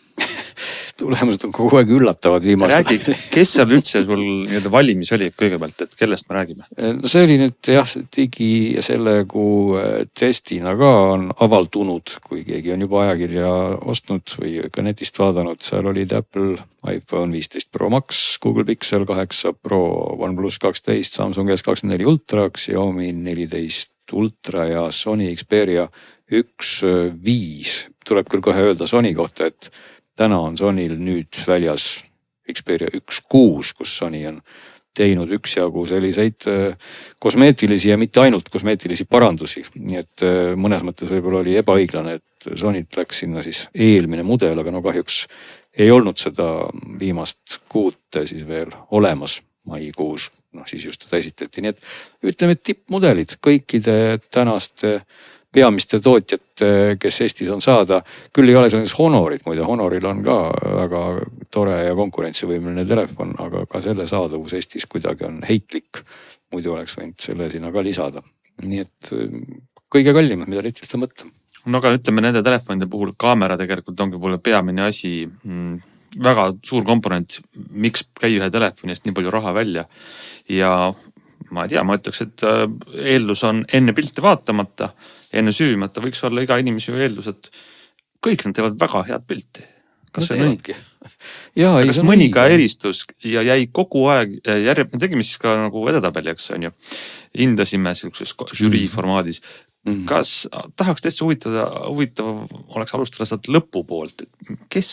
Tulemused on kogu aeg üllatavad viimased.
Räägi, kes seal üldse sul valimis oli kõigepealt, et kellest me räägime?
No see oli nüüd jah, digi selle kuu testina ka on avaldunud, kui keegi on juba ajakirja ostnud või ka netist vaadanud. Seal olid Apple iPhone 15 Pro Max, Google Pixel 8 Pro, OnePlus 12, Samsung S24 Ultra, Xiaomi 14 Ultra ja Sony Xperia 1.5. Tuleb küll kohe öelda Sony kohta, et täna on Sonyl nüüd väljas Xperia 1.6, kus Sony on teinud üksjagu selliseid kosmeetilisi ja mitte ainult kosmeetilisi parandusi. Nii et mõnes mõttes võib-olla oli ebaõiglane, et Sonylt läks sinna siis eelmine mudel, aga no kahjuks ei olnud seda viimast kuud siis veel olemas maikuus. No siis just ta esitati. Nii et ütleme, et tippmudelid kõikide tänaste peamiste tootjate, kes Eestis on saada. Küll ei ole sellised Honorid, muide Honoril on ka väga tore ja konkurentsivõimeline telefon, aga ka selle saadavus Eestis kuidagi on heitlik. Muidu oleks võinud selle sinna ka lisada. Nii et kõige kallimad, mida ritilt on võtta.
No aga ütleme nende telefonide puhul kaamera tegelikult ongi poole peamine asi, väga suur komponent, miks käi ühe telefoni eest nii palju raha välja. Ja ma ei tea, ma ütleks, et eeldus on enne pilte vaatamata, enne süüvimata võiks olla iga inimese ju eeldus, et kõik nad teevad väga head pilti. Kas see on õige? Kas mõni ka eristus ja jäi kogu aeg, me tegime siis ka nagu edetabeli, eks on ju, hindasime sellises žürii formaadis. Kas tahaks täitsa huvitav oleks alustada sealt lõpu poolt, et kes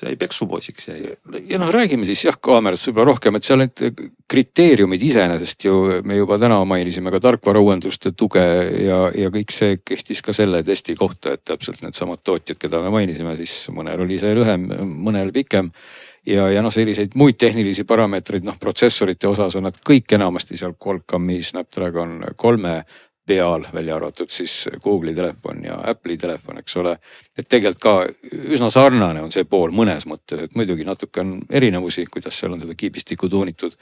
jäi peksupoisiks jäi?
Ja no räägime siis jah kaamerast võib-olla rohkem, et seal need kriteeriumid iseenesest ju me juba täna mainisime ka tarkvarauuenduste tuge ja kõik see kehtis ka selle testi kohta, et täpselt need samad tootjad, keda me mainisime, siis mõnel oli see lühem, mõnel pikem. Ja noh, selliseid muid tehnilisi parameetreid, noh protsessorite osas on nad kõik enamasti seal Qualcomm'i Snapdragon 3 peal, välja arvatud siis Google'i telefon ja Apple'i telefon, eks ole. Et tegelikult ka üsna sarnane on see pool mõnes mõttes, et muidugi natuke on erinevusi, kuidas seal on seda kiibistikku tuunitud.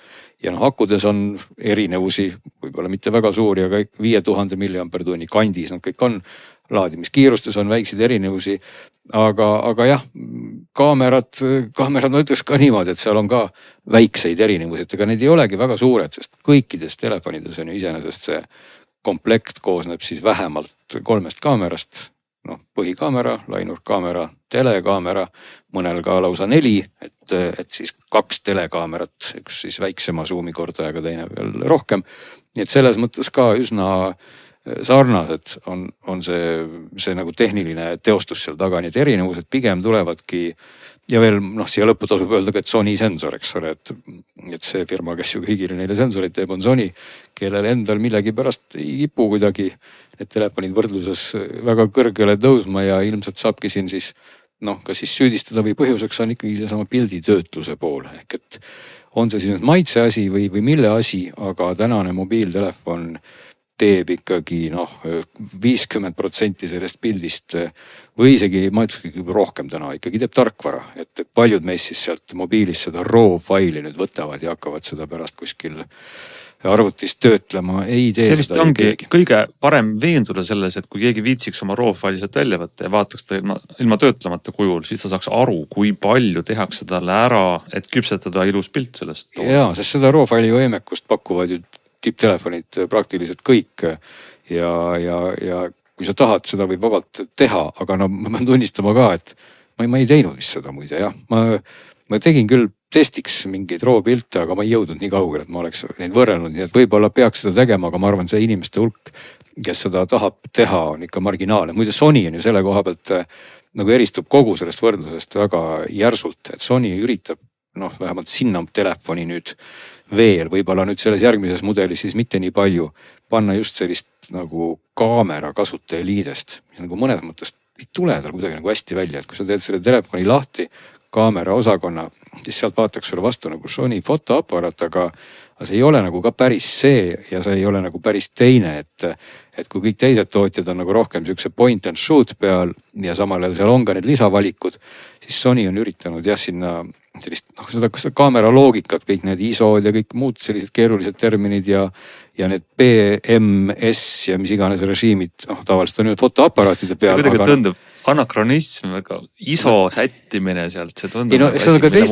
Ja noh, akkudes on erinevusi, võib-olla mitte väga suuri, aga 5000 mAh kandis nad kõik on. Laadimiskiirustes on väikseid erinevusi, aga jah, kaamerad ma ütleks ka niimoodi, et seal on ka väikseid erinevusi, et ega need ei olegi väga suured, sest kõikides telefonides on ju iseenesest see komplekt koosneb siis vähemalt 3 kaamerast, noh põhikaamera, lainurkaamera, telekaamera, mõnel ka lausa 4, et siis 2 telekaamerat, üks siis väiksema suumikordajaga, teine veel rohkem. Nii et selles mõttes ka üsna sarnased on see nagu tehniline teostus seal taga, nii et erinevused pigem tulevadki. Ja veel siia lõppu tasub öelda ka, et Sony sensor, eks ole, et see firma, kes ju kõigile neile sensorid teeb, on Sony, kellel endal millegi pärast ei kipu kuidagi need telefonid võrdluses väga kõrgele tõusma ja ilmselt saabki siin siis kas siis süüdistada või põhjuseks on ikkagi seesama pilditöötluse pool. Ehk et on see siis nüüd maitse asi või mille asi, aga tänane mobiiltelefon teeb ikkagi 50% sellest pildist või isegi, ma ütleks rohkem täna, ikkagi teeb tarkvara. Et paljud meist siis sealt mobiilist seda RAW-faili nüüd võtavad ja hakkavad seda pärast kuskil arvutist töötlema. Ei tee
see vist
seda
ongi kõige parem veenduda selles, et kui keegi viitsiks oma RAW-faili sealt välja võtta ja vaataks ta ilma töötlemata kujul, siis ta saaks aru, kui palju tehakse talle ära, et küpsetada ilus pilt sellest.
Jaa, sest seda RAW-faili võimekust pakuvad ju tipptelefonid praktiliselt kõik ja kui sa tahad, seda võib vabalt teha, aga ma pean tunnistama ka, et ma ei teinud vist seda muide, jah. Ma tegin küll testiks mingeid RAW-pilte, aga ma ei jõudnud nii kaugele, et ma oleks neid võrrelnud, nii et võib-olla peaks seda tegema, aga ma arvan, see inimeste hulk, kes seda tahab teha, on ikka marginaalne. Muide Sony on ju selle koha pealt nagu eristub kogu sellest võrdlusest väga järsult, et Sony üritab vähemalt sinna telefoni nüüd veel, võib-olla nüüd selles järgmises mudelis siis mitte nii palju, panna just sellist nagu kaamera kasutajaliidest. Ja nagu mõnes mõttes ei tule tal kuidagi nagu hästi välja, et kui sa teed selle telefoni lahti, kaamera osakonna, siis sealt vaataks sulle vastu nagu Sony fotoaparaat, aga see ei ole nagu ka päris see ja see ei ole nagu päris teine, et kui kõik teised tootjad on nagu rohkem siukse point and shoot peal ja samal ajal seal on ka need lisavalikud, siis Sony on üritanud jah sinna sellist, seda kaamera loogikat, kõik need ISO-d ja kõik muud sellised keerulised terminid ja need BMS ja mis iganes režiimid, tavaliselt on ju fotoaparaatide peal.
See kuidagi tundub anakronism, aga ISO sättimine sealt, see tundub, ma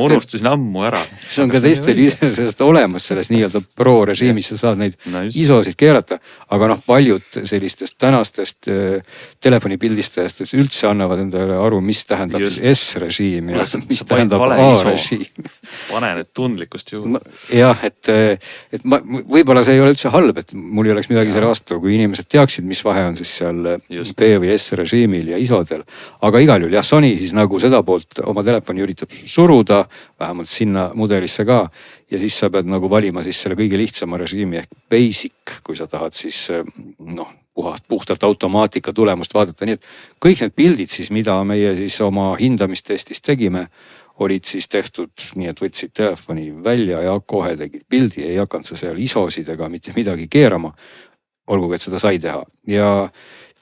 unustasin ammu ära.
See on ka teistel isest olemas selles nii-öelda pro režiimis, sa saad neid ISO-sid keerata, aga paljud sellistest tänastest telefonipildistajast üldse annavad endale aru, mis tähendab S-režiim ja mis tähendab A-režiim.
Pane need tundlikkust juurde.
Jah, et võib-olla see ei ole üldse halb, et mul ei oleks midagi selle vastu, kui inimesed teaksid, mis vahe on siis seal B või S-režiimil ja ISO-del. Aga igal juhul jah, Sony siis nagu seda poolt oma telefoni üritab suruda, vähemalt sinna mudelisse ka. Ja siis sa pead nagu valima siis selle kõige lihtsama režiimi ehk basic, kui sa tahad siis puhtalt automaatika tulemust vaadata. Nii et kõik need pildid siis, mida meie siis oma hindamistestis tegime, olid siis tehtud nii, et võtsid telefoni välja ja kohe tegid pildi, ei hakanud sa seal ISO-sid ega mitte midagi keerama, olgugi et seda sai teha. Ja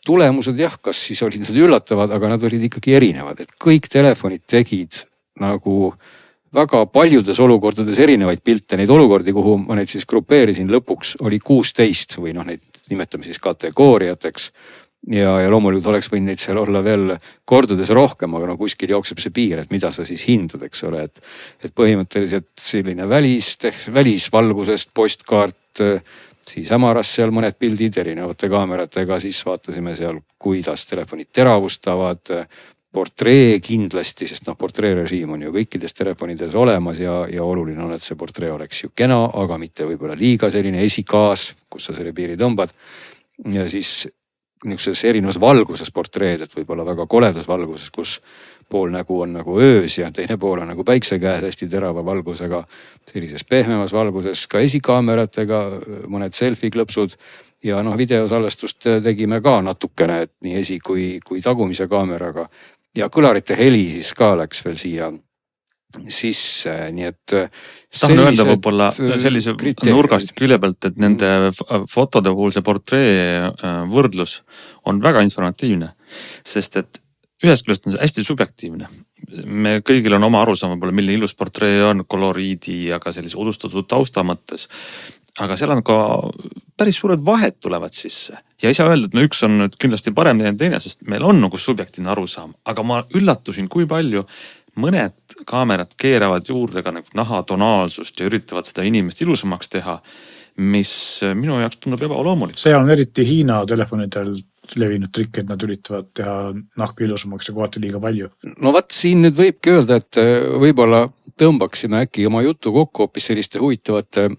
tulemused jah, kas siis olid nad üllatavad, aga nad olid ikkagi erinevad, et kõik telefonid tegid nagu väga paljudes olukordades erinevaid pilte, neid olukordi, kuhu ma neid siis grupeerisin lõpuks oli 16 või neid nimetame siis kategooriateks. Ja loomulikult oleks võinud neid seal olla veel kordades rohkem, aga kuskil jookseb see piir, et mida sa siis hindad, eks ole, et põhimõtteliselt selline välisvalgusest postkaart, siis hämaras seal mõned pildid erinevate kaameratega, siis vaatasime seal, kuidas telefonid teravustavad, portree kindlasti, sest portree režiim on ju kõikides telefonides olemas ja oluline on, et see portree oleks ju kena, aga mitte võib-olla liiga selline esikaas, kus sa selle piiri tõmbad ja siis niisuguses erinevas valguses portreed, et võib-olla väga koledas valguses, kus pool nägu on nagu öös ja teine pool on nagu päikse käes hästi terava valgusega, sellises pehmemas valguses ka esikaameratega, mõned selfie klõpsud ja videosalvestust tegime ka natukene, et nii esi kui tagumise kaameraga ja kõlarite heli siis ka läks veel siia sisse, nii et
tahan öelda võib-olla sellise nurgast külje pealt, et nende fotode puhul see portree võrdlus on väga informatiivne, sest et ühest küljest on see hästi subjektiivne. Me kõigil on oma arusaam, milline ilus portree on koloriidi ja ka sellise udustatud tausta mõttes. Aga seal on ka päris suured vahed tulevad sisse. Ja ei saa öelda, et üks on nüüd kindlasti parem teine, sest meil on nagu subjektiivne arusaam. Aga ma üllatusin, kui palju mõned kaamerad keeravad juurde ka naha tonaalsust ja üritavad seda inimest ilusamaks teha, mis minu jaoks tundub ebaloomulik.
See on eriti Hiina telefonidel levinud trikk, et nad üritavad teha nahka ilusamaks ja kohati liiga palju.
No vaat siin nüüd võibki öelda, et võib-olla tõmbaksime äkki oma jutu kokku hoopis selliste huvitavate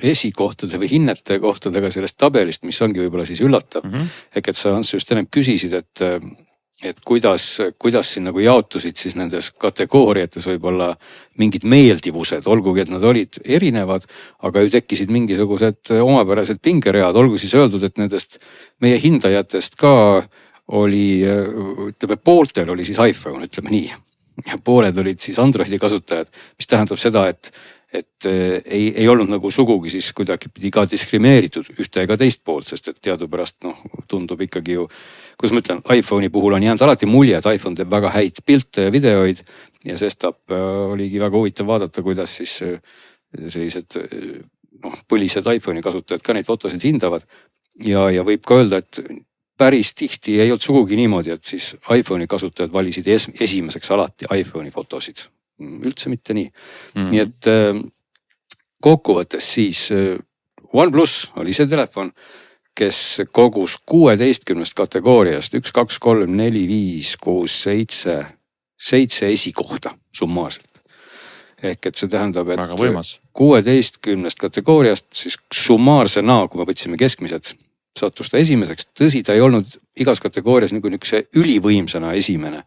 esikohtade või hinnete kohtadega sellest tabelist, mis ongi võib-olla siis üllatav. Ehk et sa, Ants, just ennem küsisid, et kuidas siin nagu jaotusid siis nendes kategooriates võib-olla mingid meeldivused, olgugi et nad olid erinevad, aga ju tekkisid mingisugused omapärased pingeread, olgu siis öeldud, et nendest meie hindajatest ka oli, ütleme pooltel oli siis iPhone, ütleme nii, ja pooled olid siis Androidi kasutajad, mis tähendab seda, et ei olnud nagu sugugi siis kuidagi ka diskrimineeritud ühte ega teist poolt, sest et teadupärast tundub ikkagi ju, kuidas ma ütlen, iPhone'i puhul on jäänud alati mulje, et iPhone teeb väga häid pilte ja videoid ja sestap oligi väga huvitav vaadata, kuidas siis sellised põlised iPhone'i kasutajad ka neid fotosid hindavad ja võib ka öelda, et päris tihti ei olnud sugugi niimoodi, et siis iPhone'i kasutajad valisid esimeseks alati iPhone'i fotosid. Üldse mitte nii. Nii et kokkuvõttes siis OnePlus oli see telefon, kes kogus 16 kategooriast 1, 2, 3, 4, 5, 6, 7 esikohta summaarselt. Ehk et see tähendab, et 16 kategooriast siis summaarsena, kui me võtsime keskmised, sattus ta esimeseks. Tõsi, ta ei olnud igas kategoorias nagu niisuguse ülivõimsana esimene.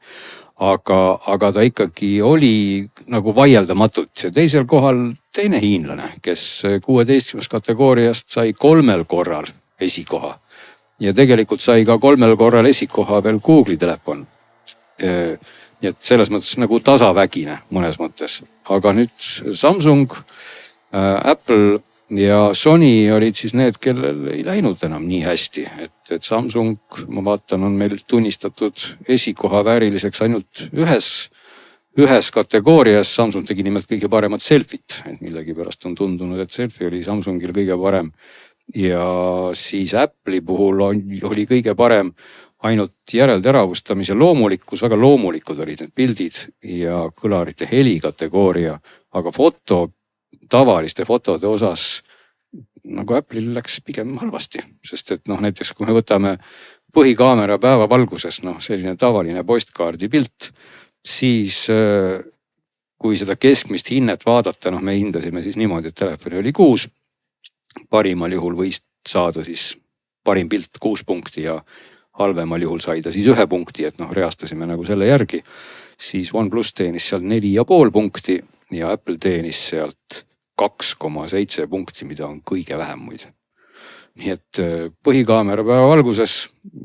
Aga ta ikkagi oli nagu vaieldamatult ja teisel kohal teine hiinlane, kes 16 kategooriast sai 3 korral esikoha ja tegelikult sai ka 3 korral esikoha veel Google'i telefon. Nii et selles mõttes nagu tasavägine mõnes mõttes, aga nüüd Samsung, Apple ja Sony olid siis need, kellel ei läinud enam nii hästi, et Samsung, ma vaatan, on meil tunnistatud esikoha vääriliseks ainult ühes kategoorias. Samsung tegi nimelt kõige paremat selfit, et millegipärast on tundunud, et selfie oli Samsungil kõige parem. Ja siis Apple'i puhul oli kõige parem ainult järelteravustamise loomulikkus, väga loomulikud olid need pildid ja kõlarite heli kategooria, aga tavaliste fotode osas nagu Apple'il läks pigem halvasti, sest et näiteks kui me võtame põhikaamera päevavalguses, selline tavaline postkaardi pilt, siis kui seda keskmist hinnet vaadata, me hindasime siis niimoodi, et telefoni oli 6, parimal juhul võis saada siis parim pilt 6 punkti ja halvemal juhul sai ta siis 1 punkti, et reastasime nagu selle järgi. Siis OnePlus teenis seal 4,5 punkti ja Apple teenis sealt 2,7 punkti, mida on kõige vähem muide. Nii et põhikaamera päevavalguses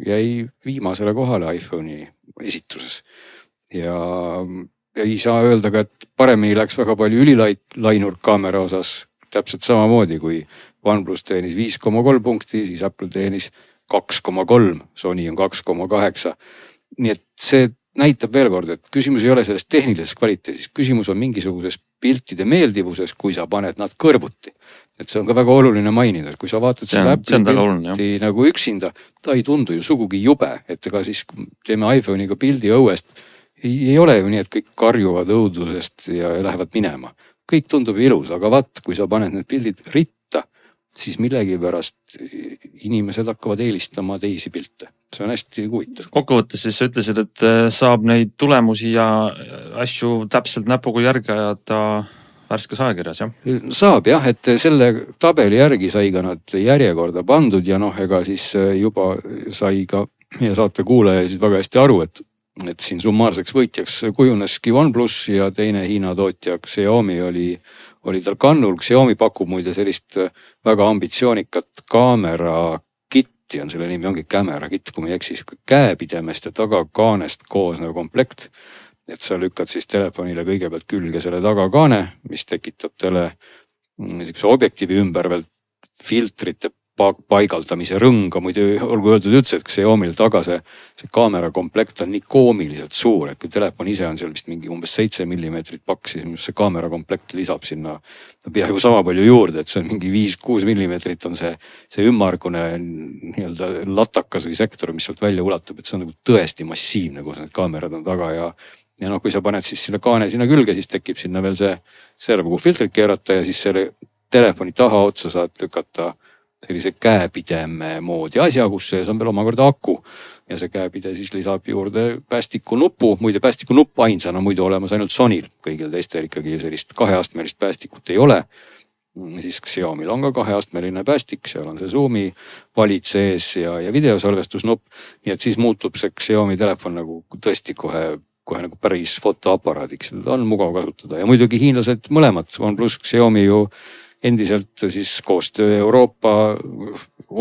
jäi viimasele kohale iPhone'i esituses. Ja ei saa öelda ka, et paremini läks väga palju ülilainurkaamera osas, täpselt samamoodi kui OnePlus teenis 5,3 punkti, siis Apple teenis 2,3, Sony on 2,8. Nii et see näitab veel kord, et küsimus ei ole selles tehnilises kvaliteedis, küsimus on mingisuguses piltide meeldivuses, kui sa paned nad kõrvuti. Et see on ka väga oluline mainida, et kui sa vaatad selle Apple'i pilti nagu üksinda, ta ei tundu ju sugugi jube, et ega siis teeme iPhone'iga pildi õuest, ei ole ju nii, et kõik karjuvad õudusest ja lähevad minema. Kõik tundub ilus, aga kui sa paned need pildid ritta, siis millegipärast inimesed hakkavad eelistama teisi pilte. See on hästi huvitav.
Kokkuvõttes siis sa ütlesid, et saab neid tulemusi ja asju täpselt näpuga järgi ajada värskes ajakirjas, jah?
Saab jah, et selle tabeli järgi sai ka nad järjekorda pandud ja ega siis juba sai ka meie saate kuulaja siis väga hästi aru, et siin summaarseks võitjaks kujuneski OnePlus ja teine Hiina tootja Xiaomi oli tal kannul. Xiaomi pakub muide sellist väga ambitsioonikat kaamera kitti, on selle nimi, ongi camera kit, kui me ei eksi, käepidemest ja tagakaanest koosnev komplekt. Et sa lükkad siis telefonile kõigepealt külge selle tagakaane, mis tekitab talle objektiivi ümber veel filtrite paigaldamise rõnga. Muidu olgu öeldud üldse, et Xiaomil taga see kaamera komplekt on nii koomiliselt suur, et kui telefon ise on seal vist mingi umbes 7 mm paks, siis see kaamera komplekt lisab sinna peaaegu sama palju juurde, et see on mingi 5-6 mm on see ümmargune nii-öelda latakas või sektor, mis sealt välja ulatub, et see on nagu tõesti massiivne, kus need kaamerad on taga ja kui sa paned siis selle kaane sinna külge, siis tekib sinna veel see serv, kuhu filtrit keerata ja siis selle telefoni taha otsa saad lükata sellise käepideme moodi asja, kus sees on veel omakorda aku ja see käepide siis lisab juurde päästikunupu. Muide, päästikunupp ainsana muidu olemas ainult Sonyl, kõigil teistel ikkagi sellist 2-astmelist päästikut ei ole. Siis Xiaomil on ka 2-astmeline päästik, seal on see Zoomi valid sees ja videosalvestusnupp. Nii et siis muutub see Xiaomi telefon nagu tõesti kohe nagu päris fotoaparaadiks, seda on mugav kasutada ja muidugi hiinlased mõlemad, OnePlus, Xiaomi ju endiselt siis koostöö Euroopa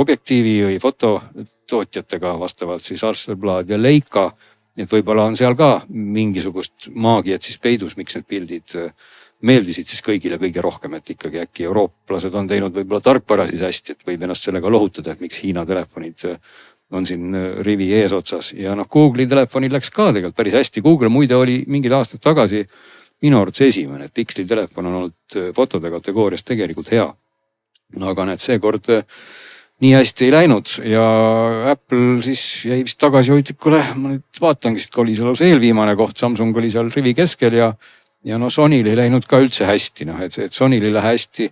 objektiivi või fototootjatega vastavalt siis Hasselblad ja Leica. Et võib-olla on seal ka mingisugust maagiat siis peidus, miks need pildid meeldisid siis kõigile kõige rohkem, et ikkagi äkki eurooplased on teinud võib-olla tarkvara siis hästi, et võib ennast sellega lohutada, et miks Hiina telefonid on siin rivi eesotsas ja Google'i telefonil läks ka tegelikult päris hästi. Google muide oli mingid aastad tagasi minu arvates esimene, et Pixeli telefon on olnud fotode kategoorias tegelikult hea. Aga need seekord nii hästi ei läinud ja Apple siis jäi vist tagasihoidlikule. Ma nüüd vaatangi, et oli seal eelviimane koht, Samsung oli seal rivi keskel ja Sonyl ei läinud ka üldse hästi. Et see, et Sonyl ei lähe hästi,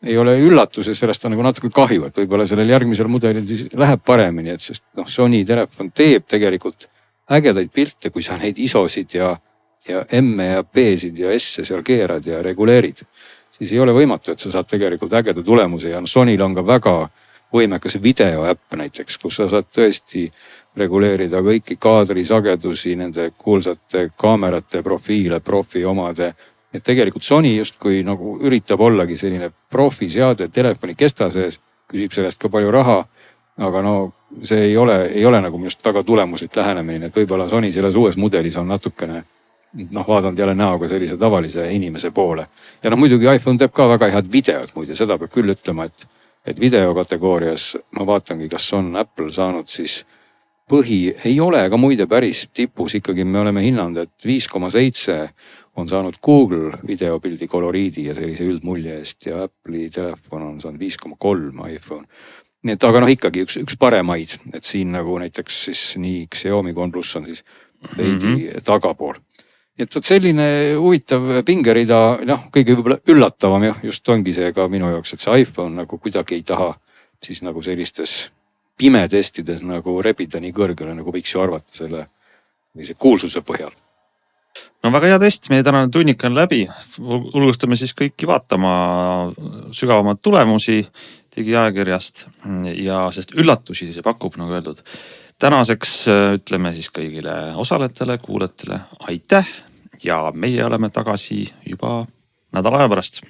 ei ole üllatus ja sellest on nagu natuke kahju, et võib-olla sellel järgmisel mudelil siis läheb paremini, et sest Sony telefon teeb tegelikult ägedaid pilte, kui sa neid ISO-sid ja M-e ja B-sid ja S-e seal keerad ja reguleerid, siis ei ole võimatu, et sa saad tegelikult ägeda tulemuse ja Sonyl on ka väga võimekas videoäpp näiteks, kus sa saad tõesti reguleerida kõiki kaadrisagedusi, nende kuulsate kaamerate profiile, profi omade. Et tegelikult Sony justkui nagu üritab ollagi selline profiseade telefoni kesta sees, küsib sellest ka palju raha, aga see ei ole nagu minust väga tulemuslik lähenemine, et võib-olla Sony selles uues mudelis on natukene vaadanud jälle näoga sellise tavalise inimese poole. Ja muidugi iPhone teeb ka väga head videot muide, seda peab küll ütlema, et videokategoorias ma vaatangi, kas on Apple saanud siis põhi, ei ole ka muide päris tipus, ikkagi me oleme hinnanud, et 5,7 on saanud Google videopildi koloriidi ja sellise üldmulje eest ja Apple'i telefon on saanud 5,3 iPhone. Nii et aga ikkagi üks paremaid, et siin nagu näiteks siis nii Xiaomi OnePlus on siis veidi tagapool. Et võt selline huvitav pingerida, kõige võib-olla üllatavam just ongi see ka minu jaoks, et see iPhone nagu kuidagi ei taha siis nagu sellistes pimetestides nagu rebida nii kõrgele, nagu võiks ju arvata selle kuulsuse põhjal.
No väga hea test, meie tänane tunnik on läbi. Julgustame siis kõiki vaatama sügavamad tulemusi digiajakirjast ja sest üllatusi see pakub, nagu öeldud. Tänaseks ütleme siis kõigile osalejatele, kuulajatele aitäh ja meie oleme tagasi juba nädala aja pärast.